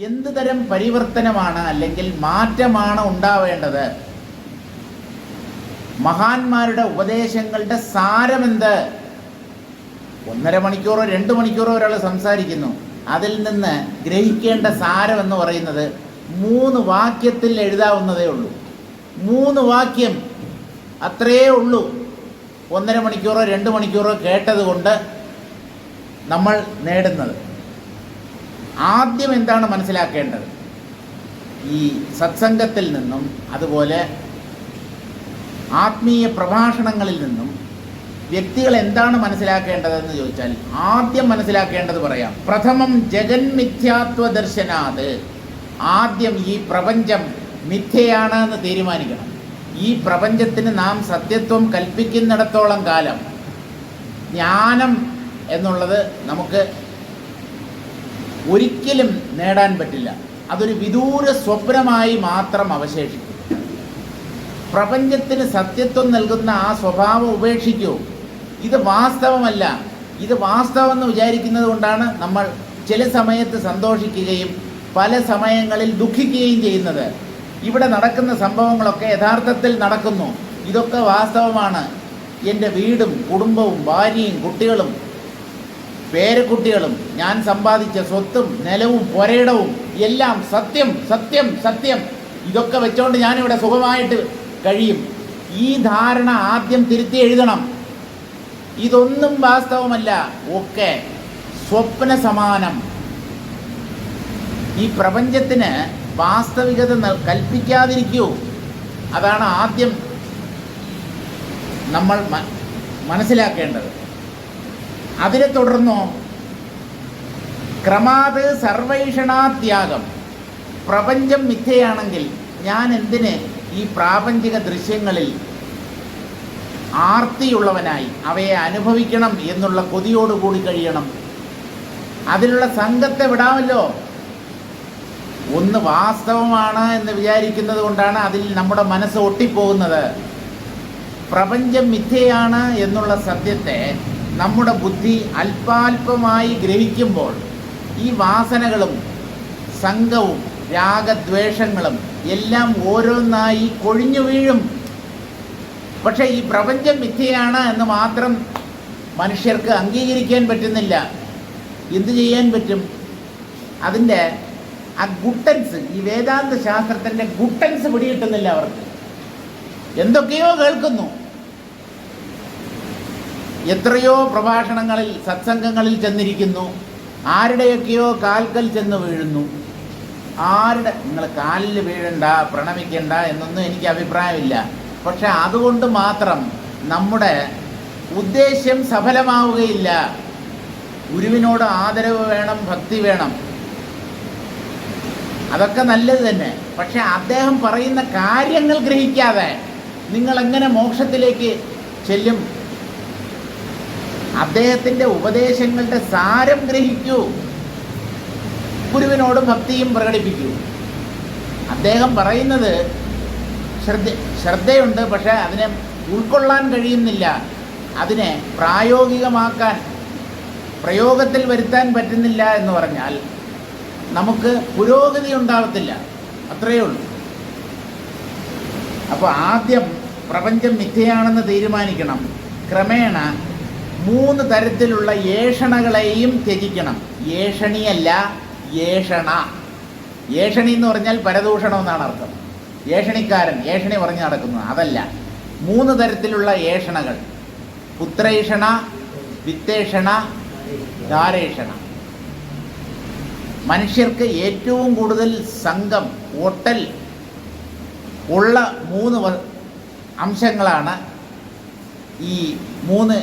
എന്ത് തരം പരിവർത്തനമാണ് അല്ലെങ്കിൽ മാറ്റമാണ് ഉണ്ടാവേണ്ടത്? മഹാന്മാരുടെ ഉപദേശങ്ങളുടെ സാരമെന്ത്? 1.5 മണിക്കൂറോ 2 മണിക്കൂറോ ഒരാൾ സംസാരിക്കുന്നു. അതിൽ നിന്ന് ഗ്രഹിക്കേണ്ട സാരം എന്ന് പറയുന്നത് 3 വാക്യത്തിൽ എഴുതാവുന്നതേ ഉള്ളൂ. 3 വാക്യം അത്രയേ ഉള്ളൂ. 1.5 മണിക്കൂറോ 2 മണിക്കൂറോ കേട്ടത് കൊണ്ട് നമ്മൾ നേടുന്നത്. ആദ്യം എന്താണ് മനസ്സിലാക്കേണ്ടത്? ഈ സത്സംഗത്തിൽ നിന്നും അതുപോലെ ആത്മീയ പ്രഭാഷണങ്ങളിൽ നിന്നും വ്യക്തികൾ എന്താണ് മനസ്സിലാക്കേണ്ടതെന്ന് ചോദിച്ചാൽ, ആദ്യം മനസ്സിലാക്കേണ്ടത് പറയാം. പ്രഥമം ജഗന്മിഥ്യാത്വ ദർശനാത്. ആദ്യം ഈ പ്രപഞ്ചം മിഥ്യയാണ് എന്ന് തീരുമാനിക്കണം. ഈ പ്രപഞ്ചത്തിന് നാം സത്യത്വം കൽപ്പിക്കുന്നിടത്തോളം കാലം ജ്ഞാനം എന്നുള്ളത് നമുക്ക് ഒരിക്കലും നേടാൻ പറ്റില്ല. അതൊരു വിദൂര സ്വപ്നമായി മാത്രം അവശേഷിക്കും. പ്രപഞ്ചത്തിന് സത്യത്വം നൽകുന്ന ആ സ്വഭാവം ഉപേക്ഷിക്കൂ. ഇത് വാസ്തവമല്ല. ഇത് വാസ്തവം എന്ന് വിചാരിക്കുന്നത് കൊണ്ടാണ് നമ്മൾ ചില സമയത്ത് സന്തോഷിക്കുകയും പല സമയങ്ങളിൽ ദുഃഖിക്കുകയും ചെയ്യുന്നത്. ഇവിടെ നടക്കുന്ന സംഭവങ്ങളൊക്കെ യഥാർത്ഥത്തിൽ നടക്കുന്നു. ഇതൊക്കെ വാസ്തവമാണ്. എൻ്റെ വീടും കുടുംബവും ഭാര്യയും കുട്ടികളും പേരക്കുട്ടികളും ഞാൻ സമ്പാദിച്ച സ്വത്തും നിലവും പുരയിടവും എല്ലാം സത്യം സത്യം സത്യം. ഇതൊക്കെ വെച്ചുകൊണ്ട് ഞാനിവിടെ സുഖമായിട്ട് കഴിയും. ഈ ധാരണ ആദ്യം തിരുത്തി എഴുതണം. ഇതൊന്നും വാസ്തവമല്ല, ഒക്കെ സ്വപ്ന സമാനം. ഈ പ്രപഞ്ചത്തിന് വാസ്തവികത കൽപ്പിക്കാതിരിക്കൂ. അതാണ് ആദ്യം നമ്മൾ മനസ്സിലാക്കേണ്ടത്. അതിനെ തുടർന്നോ ക്രമാത് സർവൈഷണാത്യാഗം. പ്രപഞ്ചം മിഥ്യയാണെങ്കിൽ ഞാൻ എന്തിന് ഈ പ്രാപഞ്ചിക ദൃശ്യങ്ങളിൽ ആർത്തിയുള്ളവനായി അവയെ അനുഭവിക്കണം എന്നുള്ള കൊതിയോടുകൂടി കഴിയണം? അതിലുള്ള സംഘത്തെ വിടാമല്ലോ. ഒന്ന് വാസ്തവമാണ് എന്ന് വിചാരിക്കുന്നത് കൊണ്ടാണ് അതിൽ നമ്മുടെ മനസ്സ് ഒട്ടിപ്പോകുന്നത്. പ്രപഞ്ചം മിഥ്യയാണ് എന്നുള്ള സത്യത്തെ നമ്മുടെ ബുദ്ധി അല്പാൽപമായി ഗ്രഹിക്കുമ്പോൾ ഈ വാസനകളും സംഘവും രാഗദ്വേഷങ്ങളും എല്ലാം ഓരോന്നായി കൊഴിഞ്ഞു വീഴും. പക്ഷേ ഈ പ്രപഞ്ചം മിഥ്യയാണ് എന്ന് മാത്രം മനുഷ്യർക്ക് അംഗീകരിക്കാൻ പറ്റുന്നില്ല. എന്തു ചെയ്യാൻ പറ്റും? അതിൻ്റെ ആ ഗുട്ടൻസ്, ഈ വേദാന്ത ശാസ്ത്രത്തിൻ്റെ ഗുട്ടൻസ് പിടികിട്ടുന്നില്ല അവർക്ക്. എന്തൊക്കെയോ കേൾക്കുന്നു. എത്രയോ പ്രഭാഷണങ്ങളിൽ സത്സംഗങ്ങളിൽ ചെന്നിരിക്കുന്നു. ആരുടെയൊക്കെയോ കാൽക്കൽ ചെന്ന് വീഴുന്നു. നിങ്ങൾ കാലിൽ വീഴണ്ട, പ്രണമിക്കണ്ട എന്നൊന്നും എനിക്ക് അഭിപ്രായമില്ല. പക്ഷെ അതുകൊണ്ട് മാത്രം നമ്മുടെ ഉദ്ദേശ്യം സഫലമാവുകയില്ല. ഗുരുവിനോട് ആദരവ് വേണം, ഭക്തി വേണം, അതൊക്കെ നല്ലത് തന്നെ. പക്ഷെ അദ്ദേഹം പറയുന്ന കാര്യങ്ങൾ ഗ്രഹിക്കാതെ നിങ്ങൾ എങ്ങനെ മോക്ഷത്തിലേക്ക് ചെല്ലും? അദ്ദേഹത്തിൻ്റെ ഉപദേശങ്ങളുടെ സാരം ഗ്രഹിക്കൂ. ഗുരുവിനോട് ഭക്തിയും പ്രകടിപ്പിക്കൂ. അദ്ദേഹം പറയുന്നത് ശ്രദ്ധയുണ്ട്, പക്ഷേ അതിനെ ഉൾക്കൊള്ളാൻ കഴിയുന്നില്ല. അതിനെ പ്രായോഗികമാക്കാൻ, പ്രയോഗത്തിൽ വരുത്താൻ പറ്റുന്നില്ല എന്ന് പറഞ്ഞാൽ നമുക്ക് പുരോഗതി ഉണ്ടാകത്തില്ല. അത്രയേ ഉള്ളൂ. അപ്പോൾ ആദ്യം പ്രപഞ്ചം മിഥ്യയാണെന്ന് തീരുമാനിക്കണം. ക്രമേണ 3 തരത്തിലുള്ള ഏഷണകളെയും ത്യജിക്കണം. ഏഷണിയല്ല, ഏഷണ. ഏഷണി എന്ന് പറഞ്ഞാൽ പരദൂഷണം എന്നാണ് അർത്ഥം. ഏഷണിക്കാരൻ, ഏഷണി പറഞ്ഞു നടക്കുന്നത് അതല്ല. 3 തരത്തിലുള്ള ഏഷണകൾ: പുത്രേഷണ, വിത്തേഷണ, ധാരേഷണ. മനുഷ്യർക്ക് ഏറ്റവും കൂടുതൽ സംഘം, ഒട്ടൽ ഉള്ള 3 അംശങ്ങളാണ് ഈ 3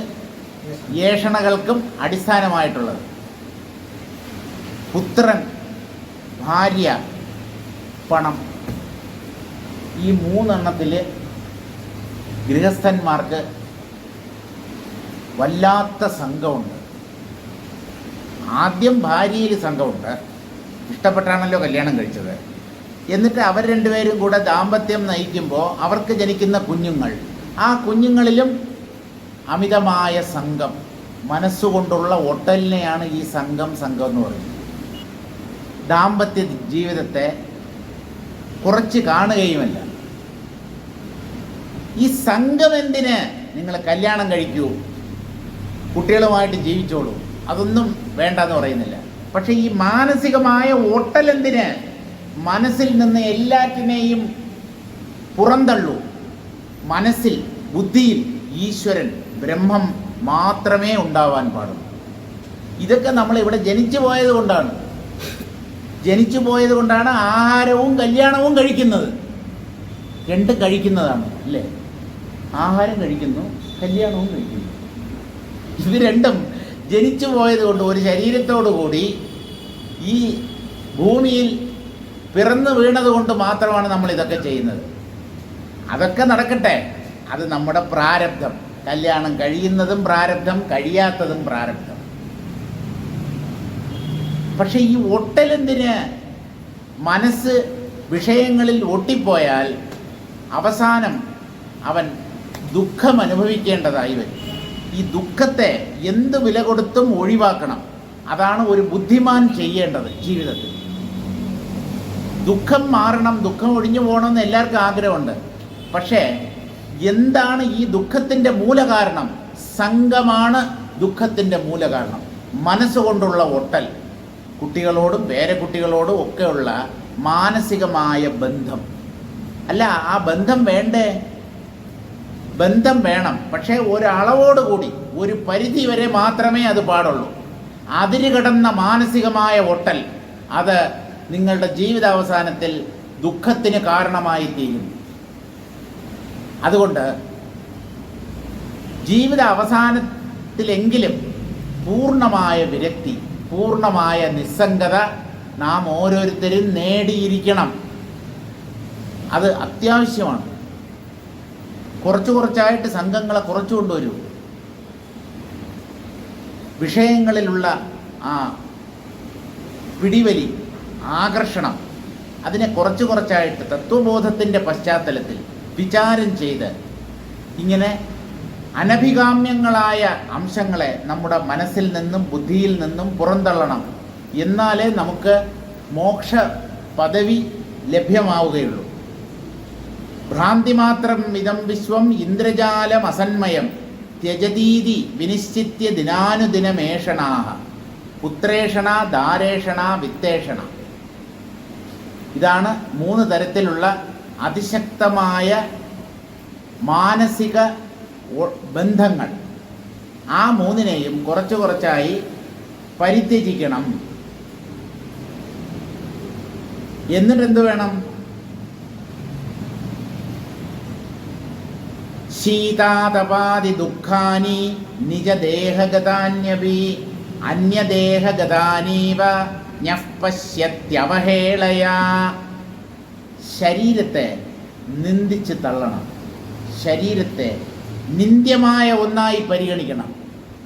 ഏഷണകൾക്കും അടിസ്ഥാനമായിട്ടുള്ളത്. പുത്രൻ, ഭാര്യ, പണം. ഈ 3 ഗൃഹസ്ഥന്മാർക്ക് വല്ലാത്ത സംഘമുണ്ട്. ആദ്യം ഭാര്യയിൽ സംഘമുണ്ട്. ഇഷ്ടപ്പെട്ടാണല്ലോ കല്യാണം കഴിച്ചത്. എന്നിട്ട് അവർ രണ്ടുപേരും കൂടെ ദാമ്പത്യം നയിക്കുമ്പോൾ അവർക്ക് ജനിക്കുന്ന കുഞ്ഞുങ്ങൾ, ആ കുഞ്ഞുങ്ങളിലും അമിതമായ സംഘം, മനസ്സുകൊണ്ടുള്ള ഒട്ടലിനെയാണ് ഈ സംഘം എന്ന് പറയുന്നത്. ദാമ്പത്യ ജീവിതത്തെ കുറച്ച് കാണുകയുമല്ല. ഈ സംഘം എന്തിന്? നിങ്ങൾ കല്യാണം കഴിക്കൂ, കുട്ടികളുമായിട്ട് ജീവിച്ചോളൂ, അതൊന്നും വേണ്ടെന്ന് പറയുന്നില്ല. പക്ഷെ ഈ മാനസികമായ ഒട്ടൽ എന്തിന്? മനസ്സിൽ നിന്ന് എല്ലാറ്റിനെയും പുറന്തള്ളൂ. മനസ്സിൽ, ബുദ്ധിയിൽ ഈശ്വരൻ, ബ്രഹ്മം മാത്രമേ ഉണ്ടാവാൻ പാടുള്ളൂ. ഇതൊക്കെ നമ്മൾ ഇവിടെ ജനിച്ചു പോയത് കൊണ്ടാണ് ആഹാരവും കല്യാണവും കഴിക്കുന്നത്. രണ്ടും കഴിക്കുന്നതാണ് അല്ലേ? ആഹാരം കഴിക്കുന്നു, കല്യാണവും കഴിക്കുന്നു. ഇത് രണ്ടും ജനിച്ചു പോയത് കൊണ്ട് ഒരു ശരീരത്തോടു കൂടി ഈ ഭൂമിയിൽ പിറന്നു വീണത് കൊണ്ട് മാത്രമാണ് നമ്മൾ ഇതൊക്കെ ചെയ്യുന്നത്. അതൊക്കെ നടക്കട്ടെ, അത് നമ്മുടെ പ്രാരബ്ധം. കല്യാണം കഴിയുന്നതും പ്രാരബ്ധം, കഴിയാത്തതും പ്രാരബ്ധം. പക്ഷെ ഈ ഒട്ടലെന്തിന്? മനസ്സ് വിഷയങ്ങളിൽ ഒട്ടിപ്പോയാൽ അവസാനം അവൻ ദുഃഖം അനുഭവിക്കേണ്ടതായി വരും. ഈ ദുഃഖത്തെ എന്ത് വില കൊടുത്തും ഒഴിവാക്കണം. അതാണ് ഒരു ബുദ്ധിമാൻ ചെയ്യേണ്ടത് ജീവിതത്തിൽ. ദുഃഖം മാറണം, ദുഃഖം ഒഴിഞ്ഞു പോകണമെന്ന് എല്ലാവർക്കും ആഗ്രഹമുണ്ട്. പക്ഷേ എന്താണ് ഈ ദുഃഖത്തിൻ്റെ മൂലകാരണം? സംഘമാണ് ദുഃഖത്തിൻ്റെ മൂലകാരണം. മനസ്സുകൊണ്ടുള്ള ഒട്ടൽ, കുട്ടികളോടും പേരക്കുട്ടികളോടും ഒക്കെയുള്ള മാനസികമായ ബന്ധം. അല്ല, ആ ബന്ധം വേണ്ടേ? ബന്ധം വേണം, പക്ഷേ ഒരളവോടുകൂടി, ഒരു പരിധി വരെ മാത്രമേ അത് പാടുള്ളൂ. അതിര് കടന്ന മാനസികമായ ഒട്ടൽ അത് നിങ്ങളുടെ ജീവിതാവസാനത്തിൽ ദുഃഖത്തിന് കാരണമായി തീരും. അതുകൊണ്ട് ജീവിത അവസാനത്തിലെങ്കിലും പൂർണ്ണമായ വിരക്തി, പൂർണ്ണമായ നിസ്സംഗത നാം ഓരോരുത്തരും നേടിയിരിക്കണം. അത് അത്യാവശ്യമാണ്. കുറച്ചായിട്ട് സംഘങ്ങളെ കുറച്ചു കൊണ്ടുവരൂ. വിഷയങ്ങളിലുള്ള ആ പിടിവലി, ആകർഷണം, അതിനെ കുറച്ചായിട്ട് തത്വബോധത്തിൻ്റെ പശ്ചാത്തലത്തിൽ വിചാരം ചെയ്ത് ഇങ്ങനെ അനഭികാമ്യങ്ങളായ അംശങ്ങളെ നമ്മുടെ മനസ്സിൽ നിന്നും ബുദ്ധിയിൽ നിന്നും പുറന്തള്ളണം. എന്നാലേ നമുക്ക് മോക്ഷ പദവി ലഭ്യമാവുകയുള്ളൂ. ഭ്രാന്തിമാത്രം ഇതം വിശ്വം ഇന്ദ്രജാലമസന്മയം ത്യജതീതി വിനിശ്ചിത്യ ദിനാനുദിനമേഷണാഹ പുത്രേഷണ ദാരേഷണ വിത്തേഷണ. ഇതാണ് 3 തരത്തിലുള്ള അതിശക്തമായ മാനസിക ബന്ധങ്ങൾ. ആ 3നെയും കുറച്ചായി പരിത്യജിക്കണം. എന്നിട്ടെന്ത് വേണം? ശീതാതപാദി ദുഃഖാനി നിജദേഹഗതാന്യപി അന്യദേഹഗതാനീവ പശ്യത്യവഹേളയാ. ശരീരത്തെ നിന്ദിച്ച് തള്ളണം. ശരീരത്തെ നിന്ദ്യമായ ഒന്നായി പരിഗണിക്കണം.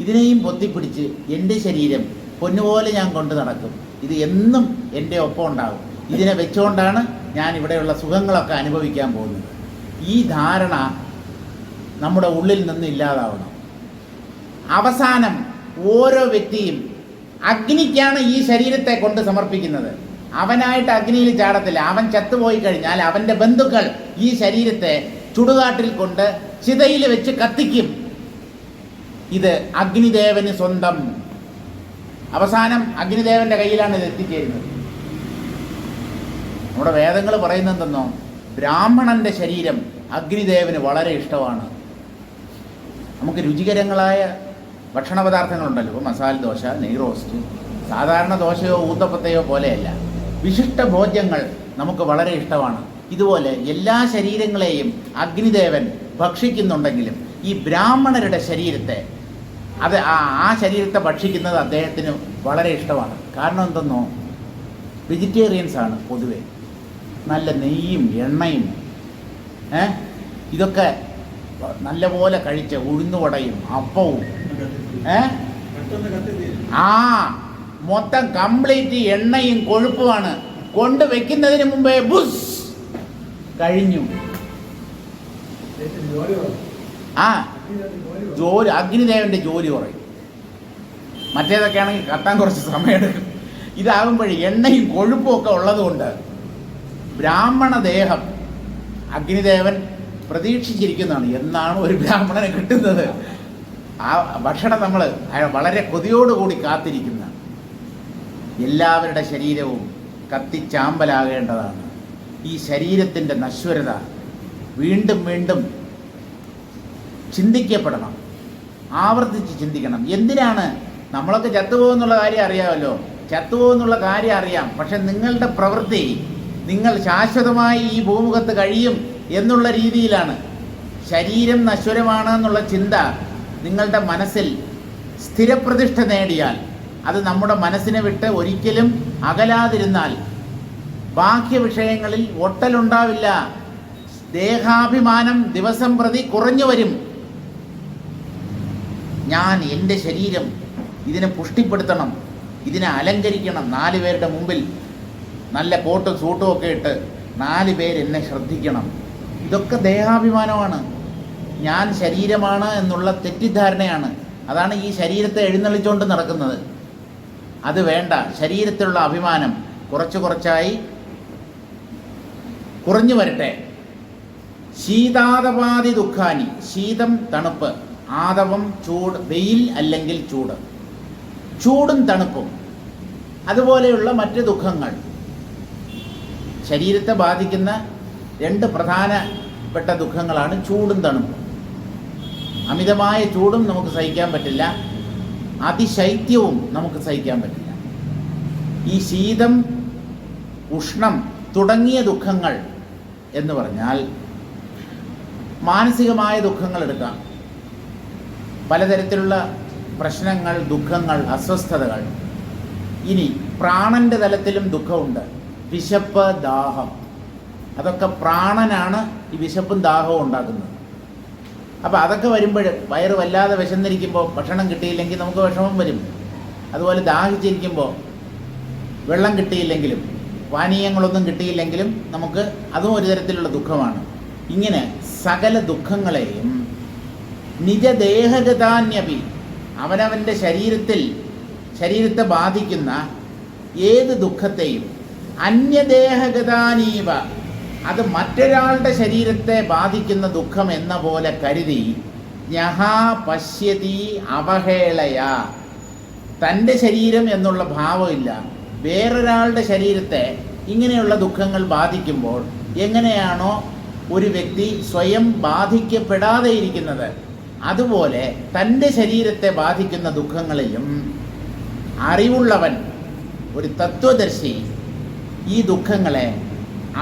ഇതിനെയും പൊത്തിപ്പിടിച്ച് എൻ്റെ ശരീരം പൊന്നുപോലെ ഞാൻ കൊണ്ട് നടക്കും, ഇത് എന്നും എൻ്റെ ഒപ്പം ഉണ്ടാകും, ഇതിനെ വെച്ചുകൊണ്ടാണ് ഞാൻ ഇവിടെയുള്ള സുഖങ്ങളൊക്കെ അനുഭവിക്കാൻ പോകുന്നത്. ഈ ധാരണ നമ്മുടെ ഉള്ളിൽ നിന്ന് ഇല്ലാതാവണം. അവസാനം ഓരോ വ്യക്തിയും അഗ്നിക്കാണ് ഈ ശരീരത്തെ കൊണ്ട് സമർപ്പിക്കുന്നത്. അവനായിട്ട് അഗ്നിയിൽ ചാടത്തില്ല. അവൻ ചത്തുപോയി കഴിഞ്ഞാൽ അവൻ്റെ ബന്ധുക്കൾ ഈ ശരീരത്തെ ചുടുകാട്ടിൽ കൊണ്ട് ചിതയിൽ വെച്ച് കത്തിക്കും. ഇത് അഗ്നിദേവന് സ്വന്തം. അവസാനം അഗ്നിദേവന്റെ കയ്യിലാണ് ഇത് എത്തിച്ചേരുന്നത്. നമ്മുടെ വേദങ്ങൾ പറയുന്നതെന്നോ, ബ്രാഹ്മണന്റെ ശരീരം അഗ്നിദേവന് വളരെ ഇഷ്ടമാണ്. നമുക്ക് രുചികരങ്ങളായ ഭക്ഷണ പദാർത്ഥങ്ങളുണ്ടല്ലോ, ഇപ്പോൾ മസാല ദോശ, നെയ് റോസ്റ്റ്, സാധാരണ ദോശയോ ഊത്തപ്പത്തയോ പോലെയല്ല. വിശിഷ്ട ഭോജ്യങ്ങൾ നമുക്ക് വളരെ ഇഷ്ടമാണ്. ഇതുപോലെ എല്ലാ ശരീരങ്ങളെയും അഗ്നിദേവൻ ഭക്ഷിക്കുന്നുണ്ടെങ്കിലും ഈ ബ്രാഹ്മണരുടെ ശരീരത്തെ, അത് ആ ശരീരത്തെ ഭക്ഷിക്കുന്നത് അദ്ദേഹത്തിന് വളരെ ഇഷ്ടമാണ്. കാരണം എന്തെന്നോ, വെജിറ്റേറിയൻസാണ് പൊതുവെ. നല്ല നെയ്യും എണ്ണയും ഇതൊക്കെ നല്ലപോലെ കഴിച്ച് ഉഴുന്നുവടയും അപ്പവും മൊത്തം കംപ്ലീറ്റ് എണ്ണയും കൊഴുപ്പുമാണ്. കൊണ്ട് വെക്കുന്നതിന് മുമ്പേ ബുസ് കഴിഞ്ഞു. ജോലി, അഗ്നിദേവന്റെ ജോലി കുറയും. മറ്റേതൊക്കെ ആണെങ്കിൽ കത്താൻ കുറച്ച് സമയമെടുക്കും. ഇതാകുമ്പോഴേ എണ്ണയും കൊഴുപ്പും ഒക്കെ ഉള്ളതുകൊണ്ട് ബ്രാഹ്മണ ദേഹം അഗ്നിദേവൻ പ്രതീക്ഷിച്ചിരിക്കുന്നതാണ്. എന്നാണ് ഒരു ബ്രാഹ്മണനെ കിട്ടുന്നത്? ആ ഭക്ഷണം നമ്മൾ വളരെ കൊതിയോടുകൂടി കാത്തിരിക്കുന്ന. എല്ലാവരുടെ ശരീരവും കത്തിച്ചാമ്പലാകേണ്ടതാണ്. ഈ ശരീരത്തിൻ്റെ നശ്വരത വീണ്ടും വീണ്ടും ചിന്തിക്കപ്പെടണം, ആവർത്തിച്ച് ചിന്തിക്കണം. എന്തിനാണ്? നമ്മളൊക്കെ ചത്തുപോകുന്നുള്ള കാര്യം അറിയാമല്ലോ, ചത്തുപോകുന്നുള്ള കാര്യം അറിയാം. പക്ഷെ നിങ്ങളുടെ പ്രവൃത്തി, നിങ്ങൾ ശാശ്വതമായി ഈ ഭൂമുഖത്ത് കഴിയും എന്നുള്ള രീതിയിലാണ്. ശരീരം നശ്വരമാണ് എന്നുള്ള ചിന്ത നിങ്ങളുടെ മനസ്സിൽ സ്ഥിരപ്രതിഷ്ഠ നേടിയാൽ, അത് നമ്മുടെ മനസ്സിനെ വിട്ട് ഒരിക്കലും അകലാതിരുന്നാൽ ബാഹ്യ വിഷയങ്ങളിൽ ഒട്ടലുണ്ടാവില്ല. ദേഹാഭിമാനം ദിവസം പ്രതി കുറഞ്ഞു വരും. ഞാൻ എൻ്റെ ശരീരം ഇതിനെ പുഷ്ടിപ്പെടുത്തണം, ഇതിനെ അലങ്കരിക്കണം, 4 പേരുടെ മുമ്പിൽ നല്ല കോട്ടും സൂട്ടും ഒക്കെ ഇട്ട് 4 പേര് എന്നെ ശ്രദ്ധിക്കണം. ഇതൊക്കെ ദേഹാഭിമാനമാണ്. ഞാൻ ശരീരമാണ് എന്നുള്ള തെറ്റിദ്ധാരണയാണ്. അതാണ് ഈ ശരീരത്തെ എഴുന്നള്ളിച്ചുകൊണ്ട് നടക്കുന്നത്. അത് വേണ്ട. ശരീരത്തിലുള്ള അഭിമാനം കുറച്ച് കുറച്ചായി കുറഞ്ഞു വരട്ടെ. ശീതാതപാതി ദുഃഖാനി, ശീതം തണുപ്പ്, ആതവം ചൂട്, വെയിൽ അല്ലെങ്കിൽ ചൂട്, ചൂടും തണുപ്പും, അതുപോലെയുള്ള മറ്റ് ദുഃഖങ്ങൾ ശരീരത്തെ ബാധിക്കുന്ന 2 പ്രധാനപ്പെട്ട ദുഃഖങ്ങളാണ് ചൂടും തണുപ്പും. അമിതമായ ചൂടും നമുക്ക് സഹിക്കാൻ പറ്റില്ല, അതിശൈത്യവും നമുക്ക് സഹിക്കാൻ പറ്റില്ല. ഈ ശീതം, ഉഷ്ണം തുടങ്ങിയ ദുഃഖങ്ങൾ എന്ന് പറഞ്ഞാൽ മാനസികമായ ദുഃഖങ്ങൾ എടുക്കാം. പലതരത്തിലുള്ള പ്രശ്നങ്ങൾ, ദുഃഖങ്ങൾ, അസ്വസ്ഥതകൾ. ഇനി പ്രാണന്റെ തലത്തിലും ദുഃഖമുണ്ട്. വിശപ്പ്, ദാഹം, അതൊക്കെ പ്രാണനാണ് ഈ വിശപ്പും ദാഹവും ഉണ്ടാക്കുന്നത്. അപ്പോൾ അതൊക്കെ വരുമ്പോൾ വയറ് വല്ലാതെ വിശന്നിരിക്കുമ്പോൾ ഭക്ഷണം കിട്ടിയില്ലെങ്കിൽ നമുക്ക് വിഷമം വരും. അതുപോലെ ദാഹിച്ചിരിക്കുമ്പോൾ വെള്ളം കിട്ടിയില്ലെങ്കിലും പാനീയങ്ങളൊന്നും കിട്ടിയില്ലെങ്കിലും നമുക്ക് അതും ഒരു തരത്തിലുള്ള ദുഃഖമാണ്. ഇങ്ങനെ സകല ദുഃഖങ്ങളെയും നിജദേഹഗതാന്യപി, അവനവൻ്റെ ശരീരത്തെ ബാധിക്കുന്ന ഏത് ദുഃഖത്തെയും അന്യദേഹഗതാനീവ, അത് മറ്റൊരാളുടെ ശരീരത്തെ ബാധിക്കുന്ന ദുഃഖം എന്ന പോലെ കരുതി ജ്ഞഹാ പശ്യതി അവഹേളയ, തൻ്റെ ശരീരം എന്നുള്ള ഭാവമില്ല. വേറൊരാളുടെ ശരീരത്തെ ഇങ്ങനെയുള്ള ദുഃഖങ്ങൾ ബാധിക്കുമ്പോൾ എങ്ങനെയാണോ ഒരു വ്യക്തി സ്വയം ബാധിക്കപ്പെടാതെ ഇരിക്കുന്നത്, അതുപോലെ തൻ്റെ ശരീരത്തെ ബാധിക്കുന്ന ദുഃഖങ്ങളിലും അറിവുള്ളവൻ, ഒരു തത്വദർശി, ഈ ദുഃഖങ്ങളെ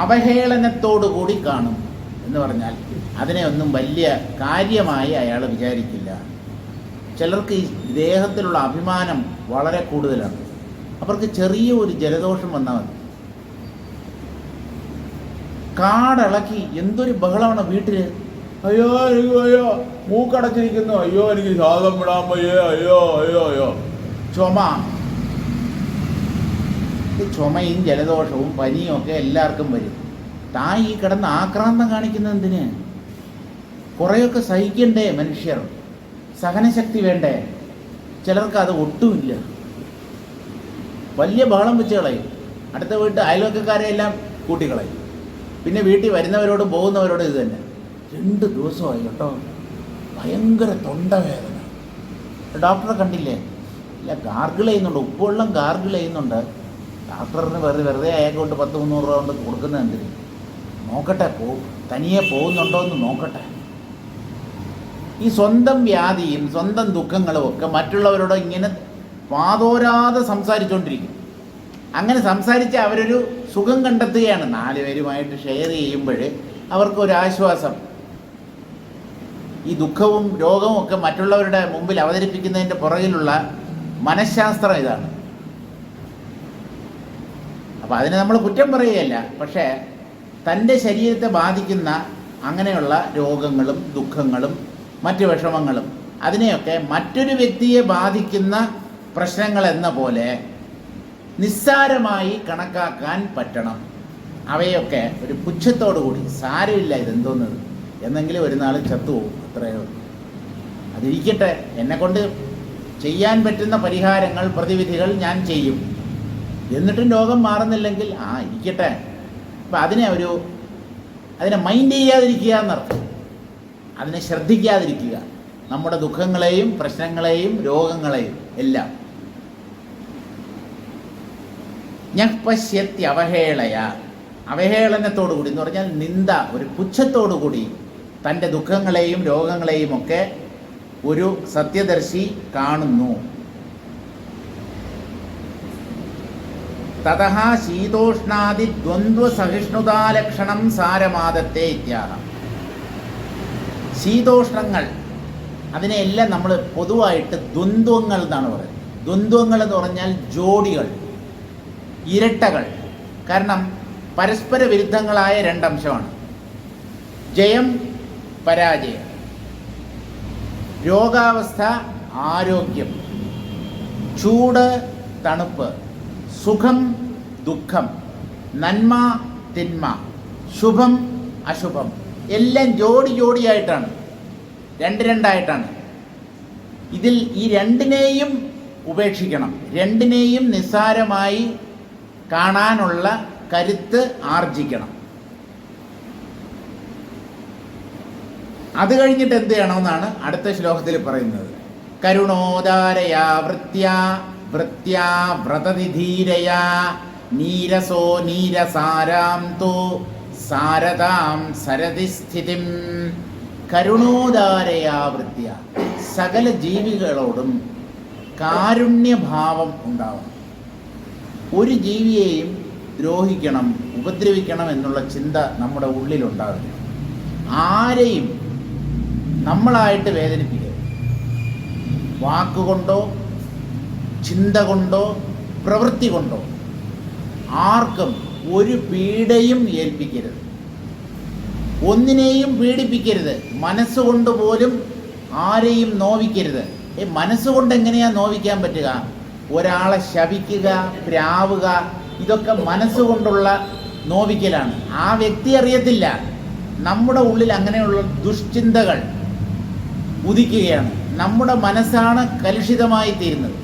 അവഹേളനത്തോടുകൂടി കാണും. എന്ന് പറഞ്ഞാൽ അതിനെ ഒന്നും വലിയ കാര്യമായി അയാൾ വിചാരിക്കില്ല. ചിലർക്ക് ഈ ദേഹത്തിലുള്ള അഭിമാനം വളരെ കൂടുതലാണ്. അവർക്ക് ചെറിയ ഒരു ജലദോഷം വന്നാൽ മതി, കാടിളക്കി എന്തൊരു ബഹളമാണ് വീട്ടിൽ. അയ്യോ അയ്യോ മൂക്കടച്ചിരിക്കുന്നു, അയ്യോ എനിക്ക് ശ്വാസം വിടാൻ പോയേ, അയ്യോ അയ്യോ അയ്യോ. ചുമയും ജലദോഷവും പനിയും ഒക്കെ എല്ലാവർക്കും വരും. താൻ ഈ കിടന്ന് ആക്രാന്തം കാണിക്കുന്നത് എന്തിന്? കുറേയൊക്കെ സഹിക്കണ്ടേ മനുഷ്യർ? സഹനശക്തി വേണ്ടേ? ചിലർക്ക് അത് ഒട്ടുമില്ല. വലിയ ബഹളം വെച്ച് കളയും. അടുത്ത വീട്ട് അയൽവക്കക്കാരെ എല്ലാം കൂട്ടിക്കളയും. പിന്നെ വീട്ടിൽ വരുന്നവരോടും പോകുന്നവരോടും ഇത് തന്നെ. 2 ദിവസമായി കേട്ടോ, ഭയങ്കര തൊണ്ടവേദന. ഡോക്ടറെ കണ്ടില്ലേ? ഇല്ല, ഗാർഗിൾ ചെയ്യുന്നുണ്ട്, ഉപ്പുവെള്ളം ഗാർഗിൾ ചെയ്യുന്നുണ്ട്. ഡോക്ടറിന് വെറുതെ അയാൾക്കൊണ്ട് 10-300 രൂപ കൊണ്ട് കൊടുക്കുന്നത് എന്തിന്? നോക്കട്ടെ, തനിയെ പോകുന്നുണ്ടോ എന്ന് നോക്കട്ടെ. ഈ സ്വന്തം വ്യാധിയും സ്വന്തം ദുഃഖങ്ങളും ഒക്കെ മറ്റുള്ളവരോട് ഇങ്ങനെ വാതോരാതെ സംസാരിച്ചുകൊണ്ടിരിക്കും. അങ്ങനെ സംസാരിച്ച് അവരൊരു സുഖം കണ്ടെത്തുകയാണ്. 4 പേരുമായിട്ട് ഷെയർ ചെയ്യുമ്പോൾ അവർക്കൊരാശ്വാസം. ഈ ദുഃഖവും രോഗവും ഒക്കെ മറ്റുള്ളവരുടെ മുമ്പിൽ അവതരിപ്പിക്കുന്നതിൻ്റെ പുറകിലുള്ള മനഃശാസ്ത്രം ഇതാണ്. അപ്പോൾ അതിനെ നമ്മൾ കുറ്റം പറയുകയല്ല. പക്ഷേ തൻ്റെ ശരീരത്തെ ബാധിക്കുന്ന അങ്ങനെയുള്ള രോഗങ്ങളും ദുഃഖങ്ങളും മറ്റ് വിഷമങ്ങളും അതിനെയൊക്കെ മറ്റൊരു വ്യക്തിയെ ബാധിക്കുന്ന പ്രശ്നങ്ങൾ എന്ന പോലെ നിസ്സാരമായി കണക്കാക്കാൻ പറ്റണം. അവയൊക്കെ ഒരു പുച്ഛത്തോടു കൂടി, സാരമില്ല ഇതെന്തോന്നത്, എന്നെങ്കിലും ഒരു നാൾ ചത്തുപോകും, അത്രയോ. അതിരിക്കട്ടെ, എന്നെക്കൊണ്ട് ചെയ്യാൻ പറ്റുന്ന പരിഹാരങ്ങൾ, പ്രതിവിധികൾ ഞാൻ ചെയ്യും. എന്നിട്ടും രോഗം മാറുന്നില്ലെങ്കിൽ ഇരിക്കട്ടെ. അപ്പം അതിനെ മൈൻഡ് ചെയ്യാതിരിക്കുക എന്നർത്ഥം, അതിനെ ശ്രദ്ധിക്കാതിരിക്കുക. നമ്മുടെ ദുഃഖങ്ങളെയും പ്രശ്നങ്ങളെയും രോഗങ്ങളെയും എല്ലാം. ഞപശ്യത്തി അവഹേളയ, അവഹേളനത്തോടുകൂടി എന്ന് പറഞ്ഞാൽ നിന്ദ, ഒരു പുച്ഛത്തോടുകൂടി തൻ്റെ ദുഃഖങ്ങളെയും രോഗങ്ങളെയും ഒക്കെ ഒരു സത്യദർശി കാണുന്നു. തതഃ ശീതോഷ്ണാദി ദ്വന്ദ്വ സഹിഷ്ണുതാലക്ഷണം സാരമാദത്തെ ഇത്യാഹ. ശീതോഷ്ണങ്ങൾ അതിനെയെല്ലാം നമ്മൾ പൊതുവായിട്ട് ദ്വന്ദ്വങ്ങൾ എന്നാണ് പറയുന്നത്. ദ്വന്ദ്വങ്ങൾ എന്ന് പറഞ്ഞാൽ ജോഡികൾ, ഇരട്ടകൾ. കാരണം പരസ്പര വിരുദ്ധങ്ങളായ രണ്ടംശമാണ്. ജയം പരാജയം, രോഗാവസ്ഥ ആരോഗ്യം, ചൂട് തണുപ്പ്, സുഖം ദുഃഖം, നന്മ തിന്മ, ശുഭം അശുഭം, എല്ലാം ജോഡി ജോഡിയായിട്ടാണ്, രണ്ടായിട്ടാണ്. ഇതിൽ ഈ രണ്ടിനെയും ഉപേക്ഷിക്കണം, രണ്ടിനെയും നിസ്സാരമായി കാണാനുള്ള കരുത്ത് ആർജിക്കണം. അത് കഴിഞ്ഞിട്ട് എന്ത് ചെയ്യണമെന്നാണ് അടുത്ത ശ്ലോകത്തിൽ പറയുന്നത്. കരുണോദാരയാ വൃത്യാ വ്രതനിധീരയാ നീരസോ നീരസാരാം തോ സാരതാം സരതി സ്ഥിതിം. കരുണോദാരയാ വൃത്യ, സകല ജീവികളോടും കാരുണ്യഭാവം ഉണ്ടാവണം. ഒരു ജീവിയെയും ദ്രോഹിക്കണം, ഉപദ്രവിക്കണം എന്നുള്ള ചിന്ത നമ്മുടെ ഉള്ളിലുണ്ടാവില്ല. ആരെയും നമ്മളായിട്ട് വേദനിപ്പിക്കരുത്. വാക്കുകൊണ്ടോ ചിന്ത കൊണ്ടോ പ്രവൃത്തി കൊണ്ടോ ആർക്കും ഒരു പീഡയും ഏൽപ്പിക്കരുത്, ഒന്നിനെയും പീഡിപ്പിക്കരുത്. മനസ്സുകൊണ്ട് പോലും ആരെയും നോവിക്കരുത്. മനസ്സുകൊണ്ട് എങ്ങനെയാ നോവിക്കാൻ പറ്റുക? ഒരാളെ ശപിക്കുക, പ്രാവുക, ഇതൊക്കെ മനസ്സുകൊണ്ടുള്ള നോവിക്കലാണ്. ആ വ്യക്തി അറിയത്തില്ല. നമ്മുടെ ഉള്ളിൽ അങ്ങനെയുള്ള ദുഷ്ചിന്തകൾ ഉദിക്കുകയാണ്. നമ്മുടെ മനസ്സാണ് കലുഷിതമായി തീരുന്നത്,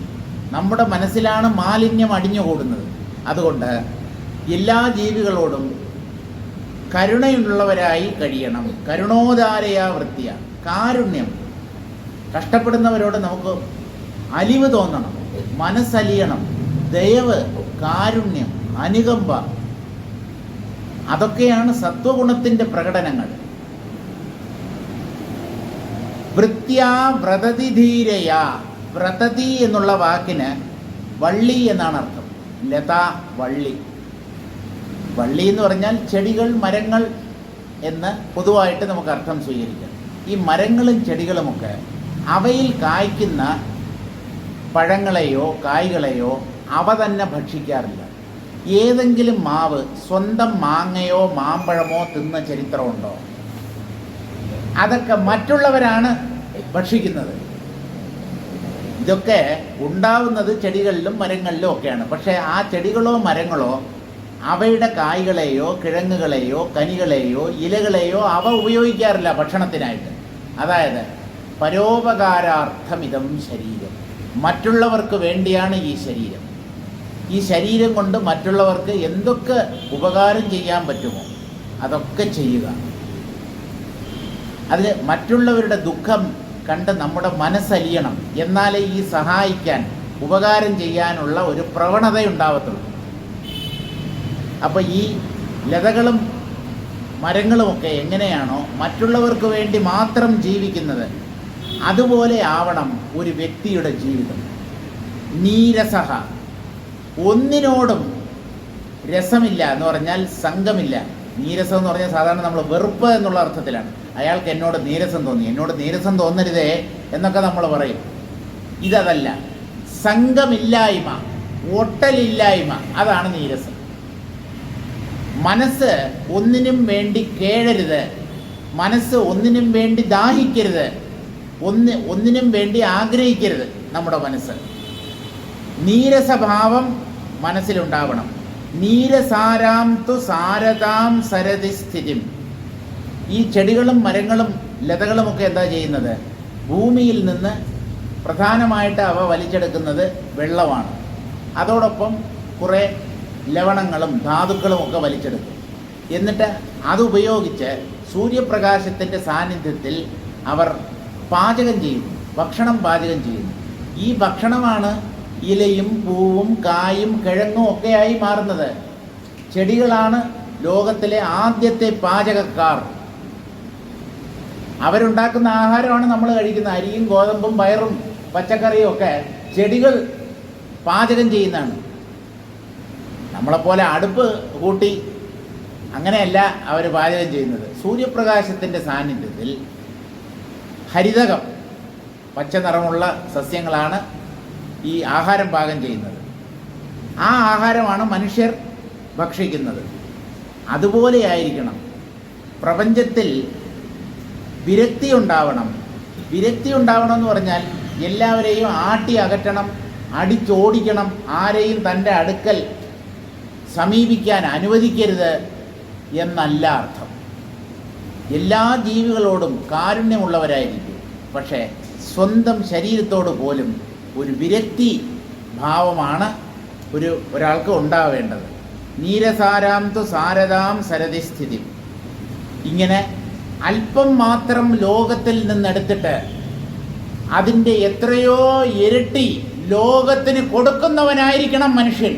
നമ്മുടെ മനസ്സിലാണ് മാലിന്യം അടിഞ്ഞുകൂടുന്നത്. അതുകൊണ്ട് എല്ലാ ജീവികളോടും കരുണയുള്ളവരായി കഴിയണം. കരുണോദാരയാ വൃത്തിയ, കാരുണ്യം. കഷ്ടപ്പെടുന്നവരോട് നമുക്ക് അലിവ് തോന്നണം, മനസ്സലിയണം, ദയവ്, കാരുണ്യം, അനുകമ്പ. അതൊക്കെയാണ് സത്വഗുണത്തിൻ്റെ പ്രകടനങ്ങൾ. വൃത്യാ വ്രതതി ധീരയാ. വ്രതതി എന്നുള്ള വാക്കിന് വള്ളി എന്നാണ് അർത്ഥം. ലത, വള്ളി. വള്ളി എന്ന് പറഞ്ഞാൽ ചെടികൾ, മരങ്ങൾ എന്ന് പൊതുവായിട്ട് നമുക്ക് അർത്ഥം സ്വീകരിക്കാം. ഈ മരങ്ങളും ചെടികളുമൊക്കെ അവയിൽ കായ്ക്കുന്ന പഴങ്ങളെയോ കായ്കളെയോ അവ തന്നെ ഭക്ഷിക്കാറില്ല. ഏതെങ്കിലും മാവ് സ്വന്തം മാങ്ങയോ മാമ്പഴമോ തിന്ന ചരിത്രമുണ്ടോ? അതൊക്കെ മറ്റുള്ളവരാണ് ഭക്ഷിക്കുന്നത്. ഇതൊക്കെ ഉണ്ടാവുന്നത് ചെടികളിലും മരങ്ങളിലും ഒക്കെയാണ്. പക്ഷേ ആ ചെടികളോ മരങ്ങളോ അവയുടെ കായ്കളെയോ കിഴങ്ങുകളെയോ കനികളെയോ ഇലകളെയോ അവ ഉപയോഗിക്കാറില്ല ഭക്ഷണത്തിനായിട്ട്. അതായത് പരോപകാരാർത്ഥമിതം ശരീരം, മറ്റുള്ളവർക്ക് വേണ്ടിയാണ് ഈ ശരീരം. ഈ ശരീരം കൊണ്ട് മറ്റുള്ളവർക്ക് എന്തൊക്കെ ഉപകാരം ചെയ്യാൻ പറ്റുമോ അതൊക്കെ ചെയ്യുക. അതിൽ മറ്റുള്ളവരുടെ ദുഃഖം കണ്ട് നമ്മുടെ മനസ്സലിയണം. എന്നാലേ ഈ സഹായിക്കാൻ, ഉപകാരം ചെയ്യാനുള്ള ഒരു പ്രവണതയുണ്ടാവത്തുള്ളൂ. അപ്പോൾ ഈ ലതകളും മരങ്ങളുമൊക്കെ എങ്ങനെയാണോ മറ്റുള്ളവർക്ക് വേണ്ടി മാത്രം ജീവിക്കുന്നത്, അതുപോലെ ആവണം ഒരു വ്യക്തിയുടെ ജീവിതം. നീരസഹ, ഒന്നിനോടും രസമില്ല എന്ന് പറഞ്ഞാൽ സംഘമില്ല. നീരസം എന്ന് പറഞ്ഞാൽ സാധാരണ നമ്മൾ വെറുപ്പ് എന്നുള്ള അർത്ഥത്തിലാണ്. അയാൾക്ക് എന്നോട് നീരസം തോന്നി, എന്നോട് നീരസം തോന്നരുതേ എന്നൊക്കെ നമ്മൾ പറയും. ഇതല്ല, സംഘമില്ലായ്മ, ഒട്ടലില്ലായ്മ, അതാണ് നീരസം. മനസ്സ് ഒന്നിനും വേണ്ടി കേഴരുത്, മനസ്സ് ഒന്നിനും വേണ്ടി ദാഹിക്കരുത്, ഒന്നിനും വേണ്ടി ആഗ്രഹിക്കരുത് നമ്മുടെ മനസ്സ്. നീരസഭാവം മനസ്സിലുണ്ടാവണം. നീരസാരാം തു സാരതാം സരതി സ്ഥിതിം. ഈ ചെടികളും മരങ്ങളും ലതകളുമൊക്കെ എന്താ ചെയ്യുന്നത്? ഭൂമിയിൽ നിന്ന് പ്രധാനമായിട്ട് അവ വലിച്ചെടുക്കുന്നത് വെള്ളമാണ്. അതോടൊപ്പം കുറേ ലവണങ്ങളും ധാതുക്കളും ഒക്കെ വലിച്ചെടുക്കും. എന്നിട്ട് അതുപയോഗിച്ച് സൂര്യപ്രകാശത്തിൻ്റെ സാന്നിധ്യത്തിൽ അവർ പാചകം ചെയ്യുന്നു, ഭക്ഷണം പാചകം ചെയ്യുന്നു. ഈ ഭക്ഷണമാണ് ഇലയും പൂവും കായും കിഴങ്ങും ഒക്കെയായി മാറുന്നത്. ചെടികളാണ് ലോകത്തിലെ ആദ്യത്തെ പാചകക്കാർ. അവരുണ്ടാക്കുന്ന ആഹാരമാണ് നമ്മൾ കഴിക്കുന്നത്. അരിയും ഗോതമ്പും പയറും പച്ചക്കറിയും ഒക്കെ ചെടികൾ പാചകം ചെയ്യുന്നതാണ്. നമ്മളെപ്പോലെ അടുപ്പ് കൂട്ടി അങ്ങനെയല്ല അവർ പാചകം ചെയ്യുന്നത്. സൂര്യപ്രകാശത്തിൻ്റെ സാന്നിധ്യത്തിൽ ഹരിതകം, പച്ച നിറമുള്ള സസ്യങ്ങളാണ് ഈ ആഹാരം പാകം ചെയ്യുന്നത്. ആ ആഹാരമാണ് മനുഷ്യർ ഭക്ഷിക്കുന്നത്. അതുപോലെയായിരിക്കണം പ്രപഞ്ചത്തിൽ വിരക്തി ഉണ്ടാവണം. വിരക്തി ഉണ്ടാവണം എന്ന് പറഞ്ഞാൽ എല്ലാവരെയും ആട്ടി അകറ്റണം, അടിച്ചോടിക്കണം, ആരെയും തൻ്റെ അടുക്കൽ സമീപിക്കാൻ അനുവദിക്കരുത് എന്നല്ല അർത്ഥം. എല്ലാ ജീവികളോടും കാരുണ്യമുള്ളവരായിരിക്കും. പക്ഷേ സ്വന്തം ശരീരത്തോട് പോലും ഒരു വിരക്തി ഭാവമാണ് ഒരാൾക്ക് ഉണ്ടാവേണ്ടത്. നീരസാരാം തു സാരതാം സരതിസ്ഥിതി. ഇങ്ങനെ അല്പം മാത്രം ലോകത്തിൽ നിന്നെടുത്തിട്ട് അതിൻ്റെ എത്രയോ ഇരട്ടി ലോകത്തിന് കൊടുക്കുന്നവനായിരിക്കണം മനുഷ്യൻ.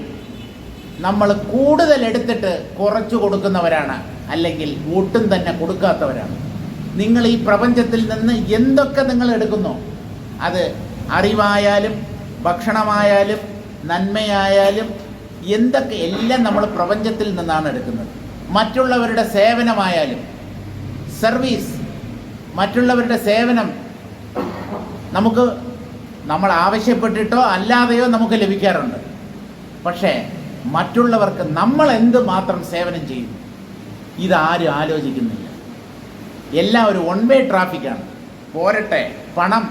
നമ്മൾ കൂടുതൽ എടുത്തിട്ട് കുറച്ച് കൊടുക്കുന്നവരാണ്, അല്ലെങ്കിൽ ഒട്ടും തന്നെ കൊടുക്കാത്തവരാണ്. നിങ്ങൾ ഈ പ്രപഞ്ചത്തിൽ നിന്ന് എന്തൊക്കെ നിങ്ങൾ എടുക്കുന്നു, അത് അറിവായാലും ഭക്ഷണമായാലും നന്മയായാലും എന്തൊക്കെ, എല്ലാം നമ്മൾ പ്രപഞ്ചത്തിൽ നിന്നാണ് എടുക്കുന്നത്. മറ്റുള്ളവരുടെ സേവനമായാലും സർവീസ്, മറ്റുള്ളവരുടെ സേവനം നമ്മൾ ആവശ്യപ്പെട്ടിട്ടോ അല്ലാതെയോ നമുക്ക് ലഭിക്കാറുണ്ട്. പക്ഷേ മറ്റുള്ളവർക്ക് നമ്മൾ എന്ത് മാത്രം സേവനം ചെയ്യും, ഇതാരും ആലോചിക്കുന്നില്ല. എല്ലാം ഒരു വൺ വേ ട്രാഫിക്കാണ്. പോരട്ടെ, പണം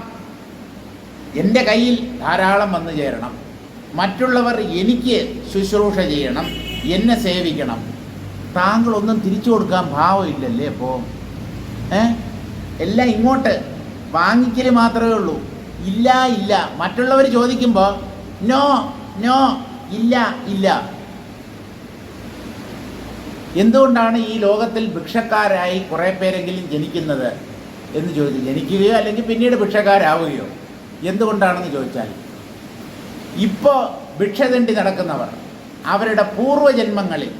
എൻ്റെ കയ്യിൽ ധാരാളം വന്നു ചേരണം, മറ്റുള്ളവർ എനിക്ക് ശുശ്രൂഷ ചെയ്യണം, എന്നെ സേവിക്കണം. താങ്കളൊന്നും തിരിച്ചു കൊടുക്കാൻ ഭാവമില്ലല്ലേ? അപ്പോൾ എല്ലാം ഇങ്ങോട്ട് വാങ്ങിക്കൽ മാത്രമേ ഉള്ളൂ. ഇല്ല ഇല്ല, മറ്റുള്ളവർ ചോദിക്കുമ്പോൾ നോ നോ, ഇല്ല ഇല്ല. എന്തുകൊണ്ടാണ് ഈ ലോകത്തിൽ ഭിക്ഷക്കാരായി കുറേ പേരെങ്കിലും ജനിക്കുന്നത് എന്ന് ചോദിച്ചു. ജനിക്കുകയോ അല്ലെങ്കിൽ പിന്നീട് ഭിക്ഷക്കാരാവുകയോ എന്തുകൊണ്ടാണെന്ന് ചോദിച്ചാൽ, ഇപ്പോൾ ഭിക്ഷ തെണ്ടി നടക്കുന്നവർ അവരുടെ പൂർവ്വജന്മങ്ങളിൽ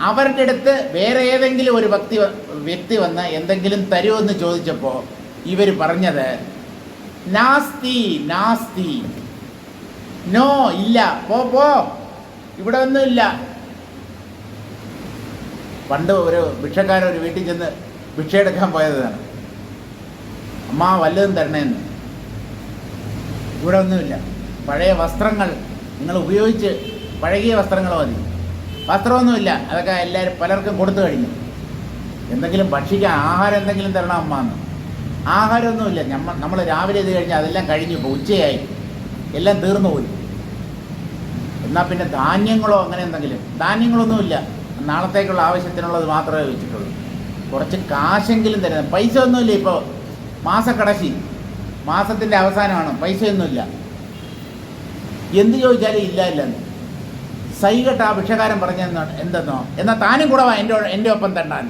അവരുടെ അടുത്ത് വേറെ ഏതെങ്കിലും ഒരു വ്യക്തി വന്ന് എന്തെങ്കിലും തരുമെന്ന് ചോദിച്ചപ്പോൾ ഇവർ പറഞ്ഞത് നാസ്തി നാസ്തി, നോ, ഇല്ല, പോ, ഇവിടെ ഒന്നുമില്ല. പണ്ട് ഒരു ഭിക്ഷക്കാരൻ ഒരു വീട്ടിൽ ചെന്ന് ഭിക്ഷ എടുക്കാൻ പോയതാണ്. അമ്മ വല്ലതും തരണേന്ന്. ഇവിടെ ഒന്നുമില്ല, പഴയ വസ്ത്രങ്ങൾ നിങ്ങൾ ഉപയോഗിച്ച് പഴകിയ വസ്ത്രങ്ങൾ മതി, വസ്ത്രമൊന്നുമില്ല, അതൊക്കെ പലർക്കും കൊടുത്തു കഴിഞ്ഞു. എന്തെങ്കിലും ഭക്ഷിക്കാൻ ആഹാരം എന്തെങ്കിലും തരണം അമ്മ എന്ന്. ആഹാരമൊന്നുമില്ല, നമ്മൾ രാവിലെ ഇത് കഴിഞ്ഞാൽ അതെല്ലാം കഴിഞ്ഞു ഇപ്പോൾ ഉച്ചയായി, എല്ലാം തീർന്നു പോയി. എന്നാൽ പിന്നെ ധാന്യങ്ങളോ അങ്ങനെ എന്തെങ്കിലും, ധാന്യങ്ങളൊന്നുമില്ല, നാളത്തേക്കുള്ള ആവശ്യത്തിനുള്ളത് മാത്രമേ വെച്ചിട്ടുള്ളൂ. കുറച്ച് കാശെങ്കിലും തരുന്നത്, പൈസ ഒന്നുമില്ല. ഇപ്പോൾ മാസക്കടശി, മാസത്തിൻ്റെ അവസാനമാണ്, പൈസയൊന്നുമില്ല. എന്ത് ചോദിച്ചാലും ഇല്ല ഇല്ലെന്ന്. സൈകെട്ട് ആ ഭിക്ഷക്കാരൻ പറഞ്ഞെന്നോ എന്തെന്നോ, എന്നാൽ താനും കൂടെ വാ എൻ്റെ ഒപ്പം തണ്ടാൻ.